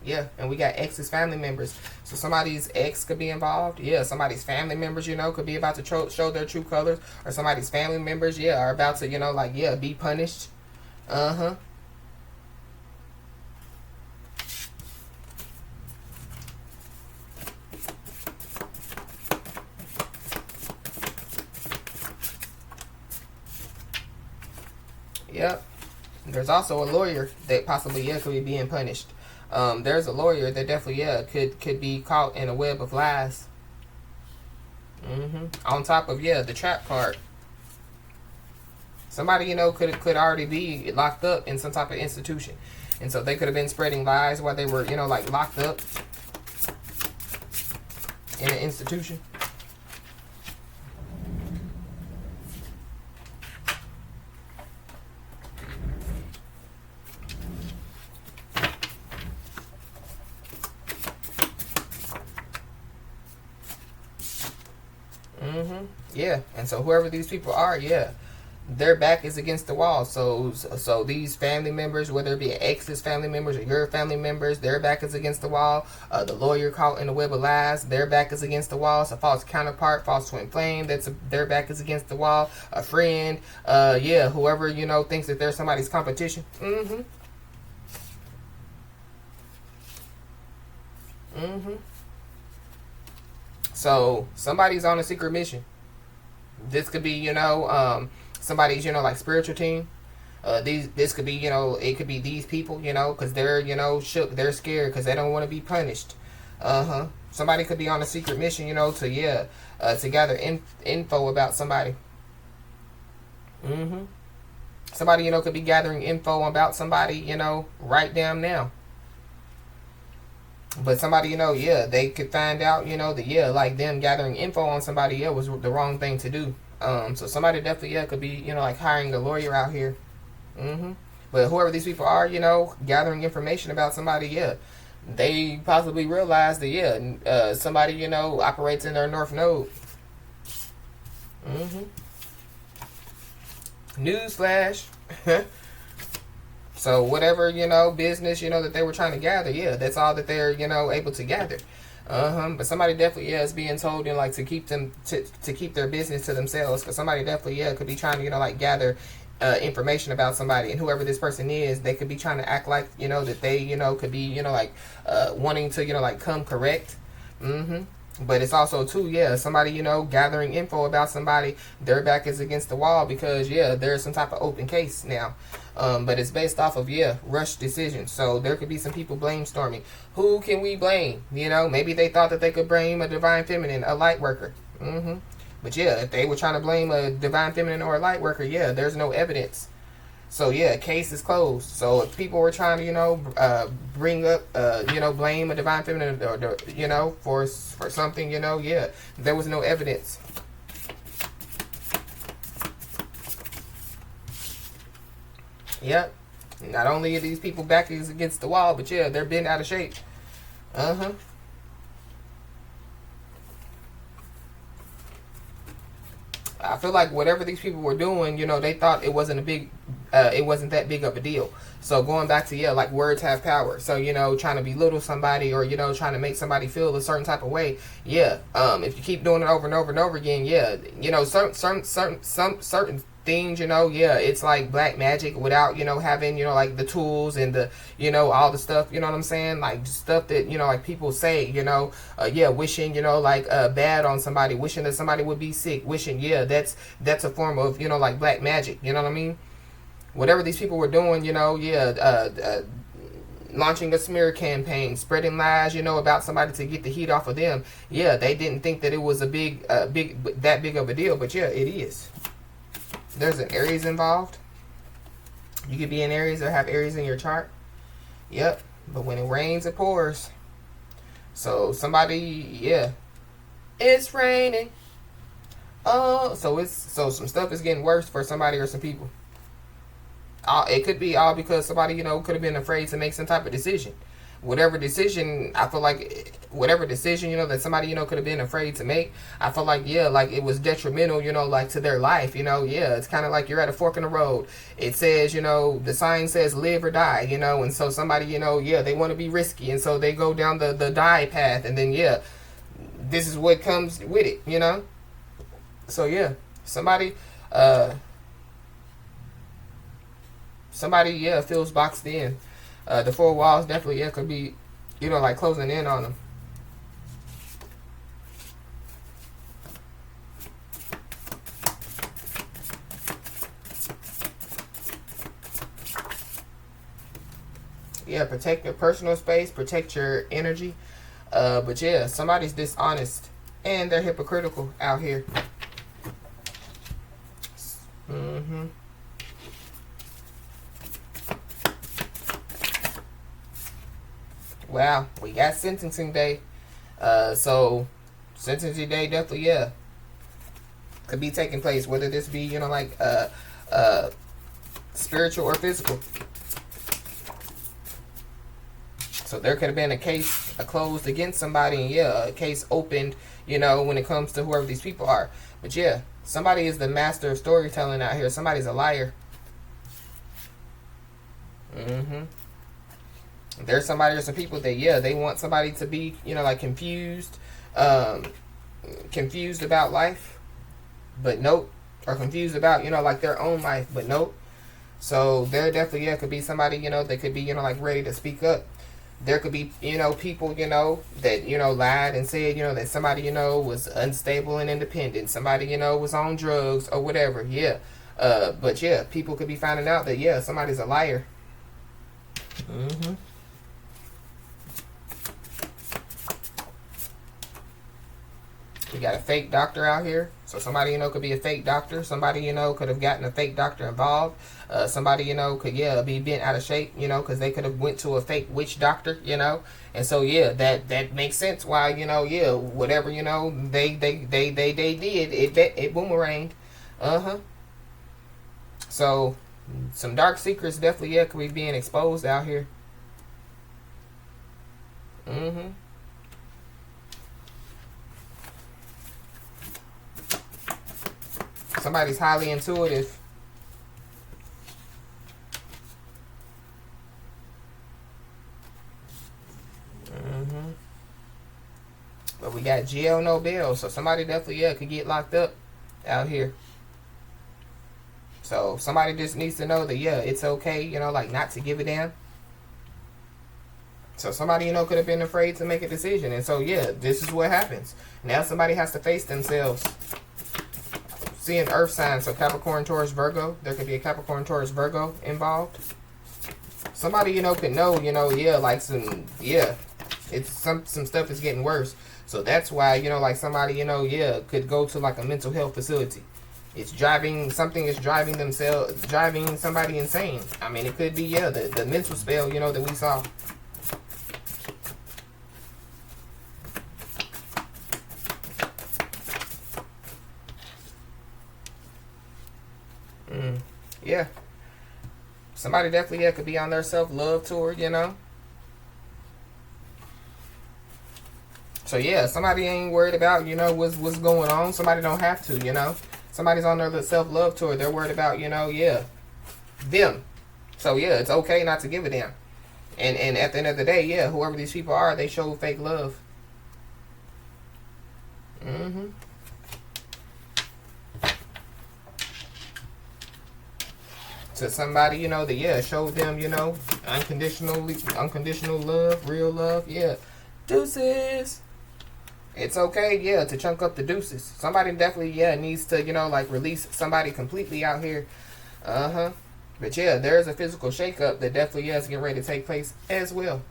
Yeah, and we got ex's family members. So somebody's ex could be involved. Yeah, somebody's family members, could be about to show their true colors. Or somebody's family members, are about to, be punished. Uh-huh. Yep. There's also a lawyer that possibly, could be being punished. There's a lawyer that definitely, could be caught in a web of lies. On top of, the trap card. Somebody, could already be locked up in some type of institution. And so they could have been spreading lies while they were, locked up in an institution. Yeah, and so whoever these people are, their back is against the wall. So these family members, whether it be ex's family members or your family members, their back is against the wall. The lawyer caught in the web of lies, their back is against the wall. It's a false counterpart, false twin flame, their back is against the wall. A friend, whoever, thinks that they're somebody's competition. So somebody's on a secret mission. This could be, somebody's, like spiritual team. This could be, it could be these people, because they're, shook, they're scared because they don't want to be punished. Somebody could be on a secret mission, to gather info about somebody. Somebody, could be gathering info about somebody, right damn now. But somebody, they could find out, that, like them gathering info on somebody, was the wrong thing to do. So somebody definitely, could be, like hiring a lawyer out here. But whoever these people are, gathering information about somebody, they possibly realize that, somebody, operates in their North Node. Newsflash. So whatever, business, that they were trying to gather, that's all that they're, able to gather. But somebody definitely, is being told, to keep them, to keep their business to themselves. Because somebody definitely, could be trying to, gather information about somebody. And whoever this person is, they could be trying to act like, that they, could be, wanting to, come correct. But it's also, too, somebody, gathering info about somebody, their back is against the wall because, there's some type of open case now. But it's based off of, rush decisions. So there could be some people blame storming. Who can we blame? Maybe they thought that they could blame a divine feminine, a light worker. But, if they were trying to blame a divine feminine or a light worker, there's no evidence. So, case is closed. So, if people were trying to, bring up, blame a divine feminine, or, for something, there was no evidence. Yep. Not only are these people back is against the wall, but they're bent out of shape. I feel like whatever these people were doing, they thought it wasn't it wasn't that big of a deal. So going back to, like words have power. So, trying to belittle somebody or, trying to make somebody feel a certain type of way. If you keep doing it over and over and over again, certain things, it's like black magic without, having, like the tools and the, all the stuff, you know what I'm saying? Like stuff that, like people say, wishing, bad on somebody, wishing that somebody would be sick, wishing, that's a form of, like black magic, you know what I mean? Whatever these people were doing, launching a smear campaign, spreading lies, about somebody to get the heat off of them. They didn't think that it was that big of a deal, but it is. There's an Aries involved. You could be in Aries or have Aries in your chart. Yep. But when it rains, it pours. So somebody, it's raining. Oh, so some stuff is getting worse for somebody or some people. It could be all because somebody, could have been afraid to make some type of decision. whatever decision, I feel like whatever decision, that somebody, could have been afraid to make, I feel like, like it was detrimental, like to their life, it's kind of like you're at a fork in the road. It says, the sign says live or die, and so somebody, they want to be risky, and so they go down the die path, and then, this is what comes with it, So, somebody, feels boxed in. The four walls definitely, could be, like closing in on them. Protect your personal space, protect your energy. But somebody's dishonest and they're hypocritical out here. Wow, we got sentencing day. So sentencing day definitely, could be taking place, whether this be, like spiritual or physical. So there could have been a case closed against somebody, and a case opened, when it comes to whoever these people are. But somebody is the master of storytelling out here. Somebody's a liar. There's somebody or some people that, they want somebody to be, like confused about life, but nope. Or confused about, like their own life, but nope. So there definitely, could be somebody, they could be, like ready to speak up. There could be, people, that, lied and said, that somebody, was unstable and independent. Somebody, was on drugs or whatever. But people could be finding out that, somebody's a liar. We got a fake doctor out here. So somebody, could be a fake doctor. Somebody, could have gotten a fake doctor involved. Somebody, could, be bent out of shape, because they could have went to a fake witch doctor, And so, that makes sense why, whatever, they did, it boomeranged. So, some dark secrets definitely, could be being exposed out here. Somebody's highly intuitive. But we got jail, no bail. So somebody definitely, could get locked up out here. So somebody just needs to know that, it's okay, like not to give a damn. So somebody, could have been afraid to make a decision. And so, this is what happens. Now somebody has to face themselves. Seeing earth signs, so Capricorn, Taurus, Virgo. There could be a Capricorn, Taurus, Virgo involved. Somebody, could know, like it's some stuff is getting worse. So that's why, like somebody, could go to like a mental health facility. Something is driving somebody insane. I mean, it could be, the mental spell, that we saw. Somebody definitely, could be on their self-love tour, So, somebody ain't worried about, what's going on. Somebody don't have to, Somebody's on their self-love tour. They're worried about, them. So, it's okay not to give a damn. And at the end of the day, whoever these people are, they show fake love. To somebody, that showed them, unconditional love, real love, deuces. It's okay, to chunk up the deuces. Somebody definitely, needs to, like release somebody completely out here. But there's a physical shakeup that definitely is getting ready to take place as well.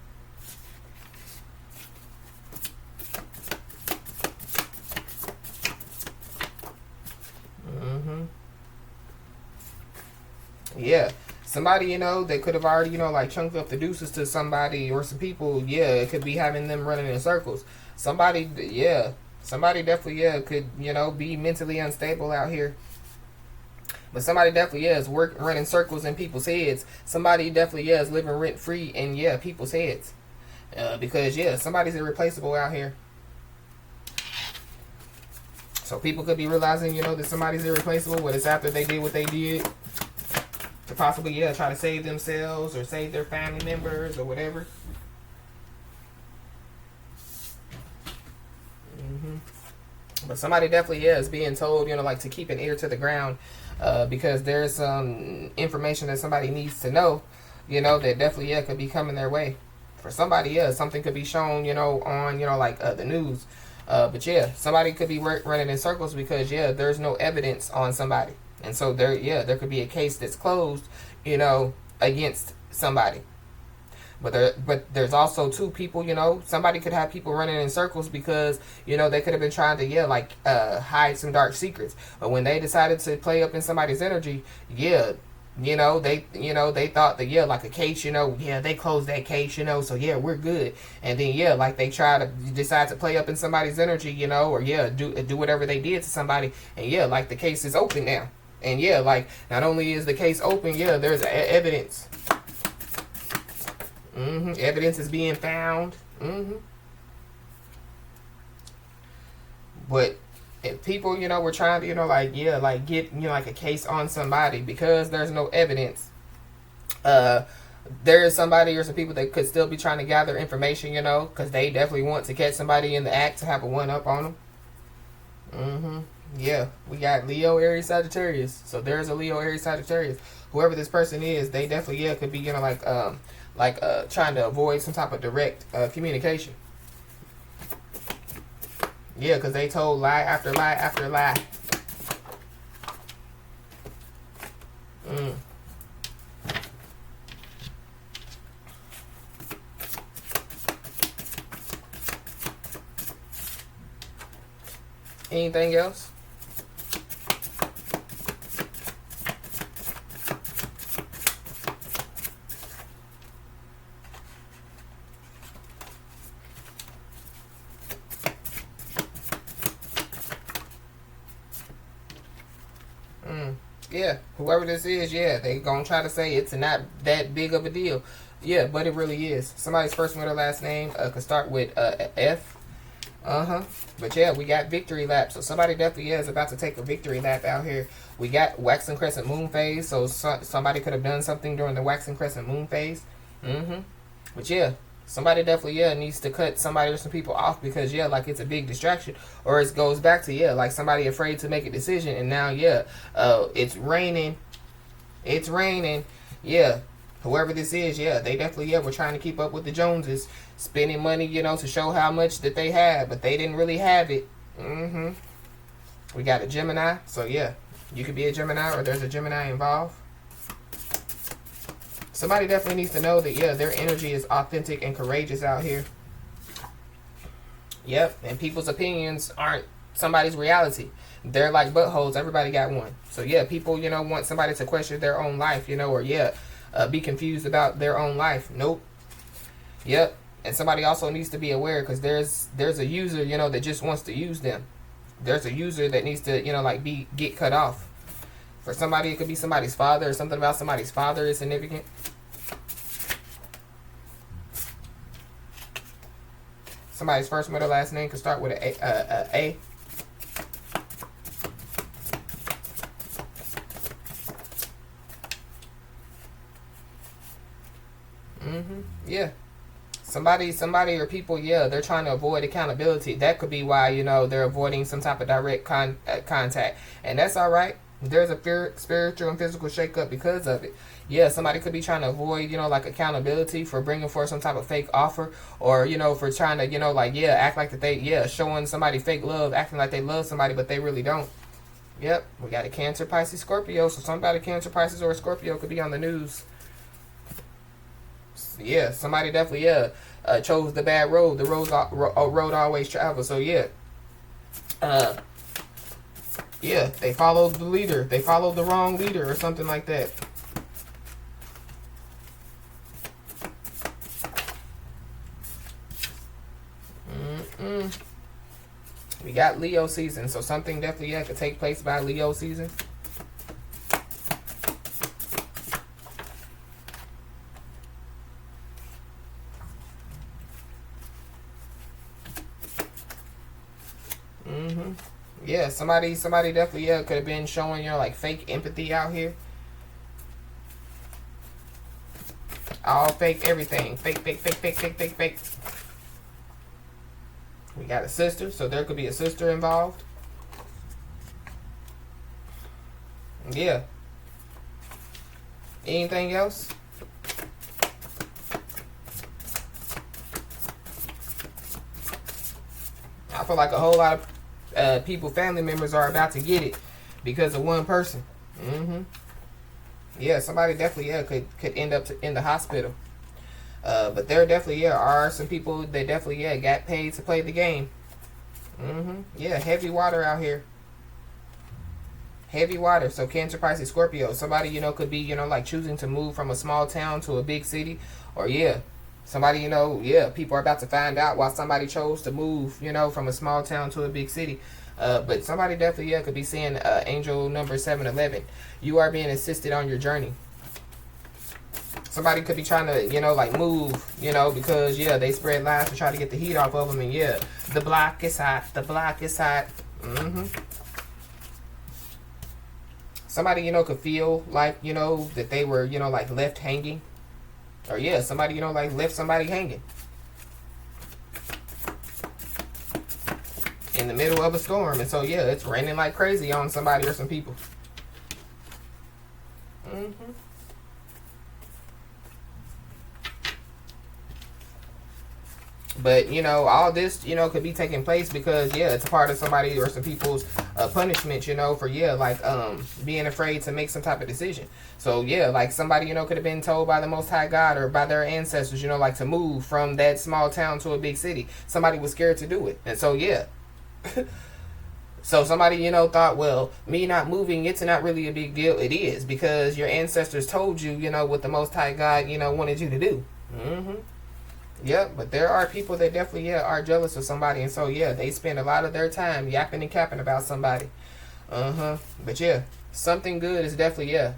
Somebody, they could have already, like chunked up the deuces to somebody or some people, it could be having them running in circles. Somebody definitely, could, be mentally unstable out here. But somebody definitely, is running circles in people's heads. Somebody definitely, is living rent-free in, people's heads. Because, yeah, somebody's irreplaceable out here. So people could be realizing, you know, that somebody's irreplaceable, but it's after they did what they did to possibly, yeah, try to save themselves or save their family members or whatever. But somebody definitely, yeah, is being told, you know, like to keep an ear to the ground, because there's some information that somebody needs to know, you know, that definitely, yeah, could be coming their way. For somebody, yeah, something could be shown, you know, on, you know, like the news. But yeah, somebody could be running in circles because, yeah, there's no evidence on somebody. And so there, yeah, there could be a case that's closed, you know, against somebody. But there's also two people, you know, somebody could have people running in circles because, you know, they could have been trying to, yeah, like hide some dark secrets. But when they decided to play up in somebody's energy, yeah, you know, they thought that, yeah, like a case, you know, yeah, they closed that case, you know, so yeah, we're good. And then, yeah, like they try to decide to play up in somebody's energy, you know, or yeah, do whatever they did to somebody. And yeah, like the case is open now. And yeah, like not only is the case open, yeah, there's evidence. Evidence is being found. But if people, you know, were trying to, you know, like, yeah, like get, you know, like a case on somebody because there's no evidence, there is somebody or some people that could still be trying to gather information, you know, because they definitely want to catch somebody in the act to have a one-up on them. Yeah, we got Leo, Aries, Sagittarius. So there's a Leo, Aries, Sagittarius. Whoever this person is, they definitely, yeah, could be, you know, like trying to avoid some type of direct communication. Yeah, because they told lie after lie after lie. Anything else? Yeah, whoever this is, yeah, they gonna try to say it's not that big of a deal. Yeah, but it really is. Somebody's first middle last name could start with F. But yeah, we got victory lap. So somebody definitely is about to take a victory lap out here. We got waxing crescent moon phase. So somebody could have done something during the waxing crescent moon phase. But yeah, somebody definitely, yeah, needs to cut somebody or some people off because, yeah, like it's a big distraction. Or it goes back to, yeah, like somebody afraid to make a decision. And now, yeah, it's raining. It's raining. Yeah. Whoever this is, yeah, they definitely, yeah, were trying to keep up with the Joneses, spending money, you know, to show how much that they had, but they didn't really have it. We got a Gemini, so yeah, you could be a Gemini or there's a Gemini involved. Somebody definitely needs to know that, yeah, their energy is authentic and courageous out here. Yep, and people's opinions aren't somebody's reality. They're like buttholes. Everybody got one. So yeah, people, you know, want somebody to question their own life, you know, or yeah, be confused about their own life. Nope. Yep. And somebody also needs to be aware because there's a user, you know, that just wants to use them. There's a user that needs to, you know, like get cut off. For somebody, it could be somebody's father or something about somebody's father is significant. Somebody's first, middle, last name could start with a A. Yeah. Somebody or people, yeah, they're trying to avoid accountability. That could be why, you know, they're avoiding some type of direct contact. And that's all right. There's a spiritual and physical shakeup because of it. Yeah, somebody could be trying to avoid, you know, like accountability for bringing forth some type of fake offer. Or, you know, for trying to, you know, like, yeah, act like that they, yeah, showing somebody fake love, acting like they love somebody, but they really don't. Yep, we got a Cancer, Pisces, Scorpio. So somebody, Cancer, Pisces, or Scorpio could be on the news. Yeah, somebody definitely, yeah, chose the bad road. The road always travels. So yeah, yeah, they followed the leader. They followed the wrong leader or something like that. We got Leo season, so something definitely, yeah, could take place by Leo season. Yeah, somebody definitely, yeah, could have been showing, you know, like fake empathy out here. All fake everything. Fake, fake, fake, fake, fake, fake, fake. We got a sister, so there could be a sister involved. Yeah. Anything else? I feel like a whole lot of people, family members, are about to get it because of one person. Yeah, somebody definitely, yeah, could end up in the hospital. But there definitely, yeah, are some people that definitely, yeah, got paid to play the game. Yeah, heavy water out here. Heavy water. So Cancer, Pisces, Scorpio. Somebody, you know, could be, you know, like choosing to move from a small town to a big city. Or, yeah, somebody, you know, yeah, people are about to find out why somebody chose to move, you know, from a small town to a big city. But somebody definitely, yeah, could be seeing angel number 711. You are being assisted on your journey. Somebody could be trying to, you know, like move, you know, because, yeah, they spread lies to try to get the heat off of them. And, yeah, the block is hot. The block is hot. Somebody, you know, could feel like, you know, that they were, you know, like left hanging. Or, yeah, somebody, you know, like left somebody hanging in the middle of a storm. And so, yeah, it's raining like crazy on somebody or some people. But, you know, all this, you know, could be taking place because, yeah, it's a part of somebody or some people's punishment, you know, for, yeah, like being afraid to make some type of decision. So, yeah, like somebody, you know, could have been told by the Most High God or by their ancestors, you know, like to move from that small town to a big city. Somebody was scared to do it. And so, yeah. So somebody, you know, thought, well, me not moving, it's not really a big deal. It is, because your ancestors told you, you know, what the Most High God, you know, wanted you to do. Yep, but there are people that definitely, yeah, are jealous of somebody. And so, yeah, they spend a lot of their time yapping and capping about somebody. But, yeah, something good is definitely, yeah,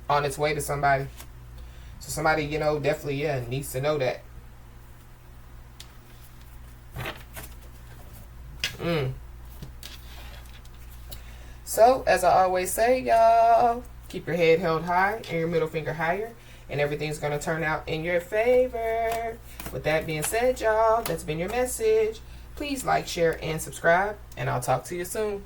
on its way to somebody. So somebody, you know, definitely, yeah, needs to know that. So, as I always say, y'all, keep your head held high and your middle finger higher, and everything's going to turn out in your favor. With that being said, y'all, that's been your message. Please like, share, and subscribe, and I'll talk to you soon.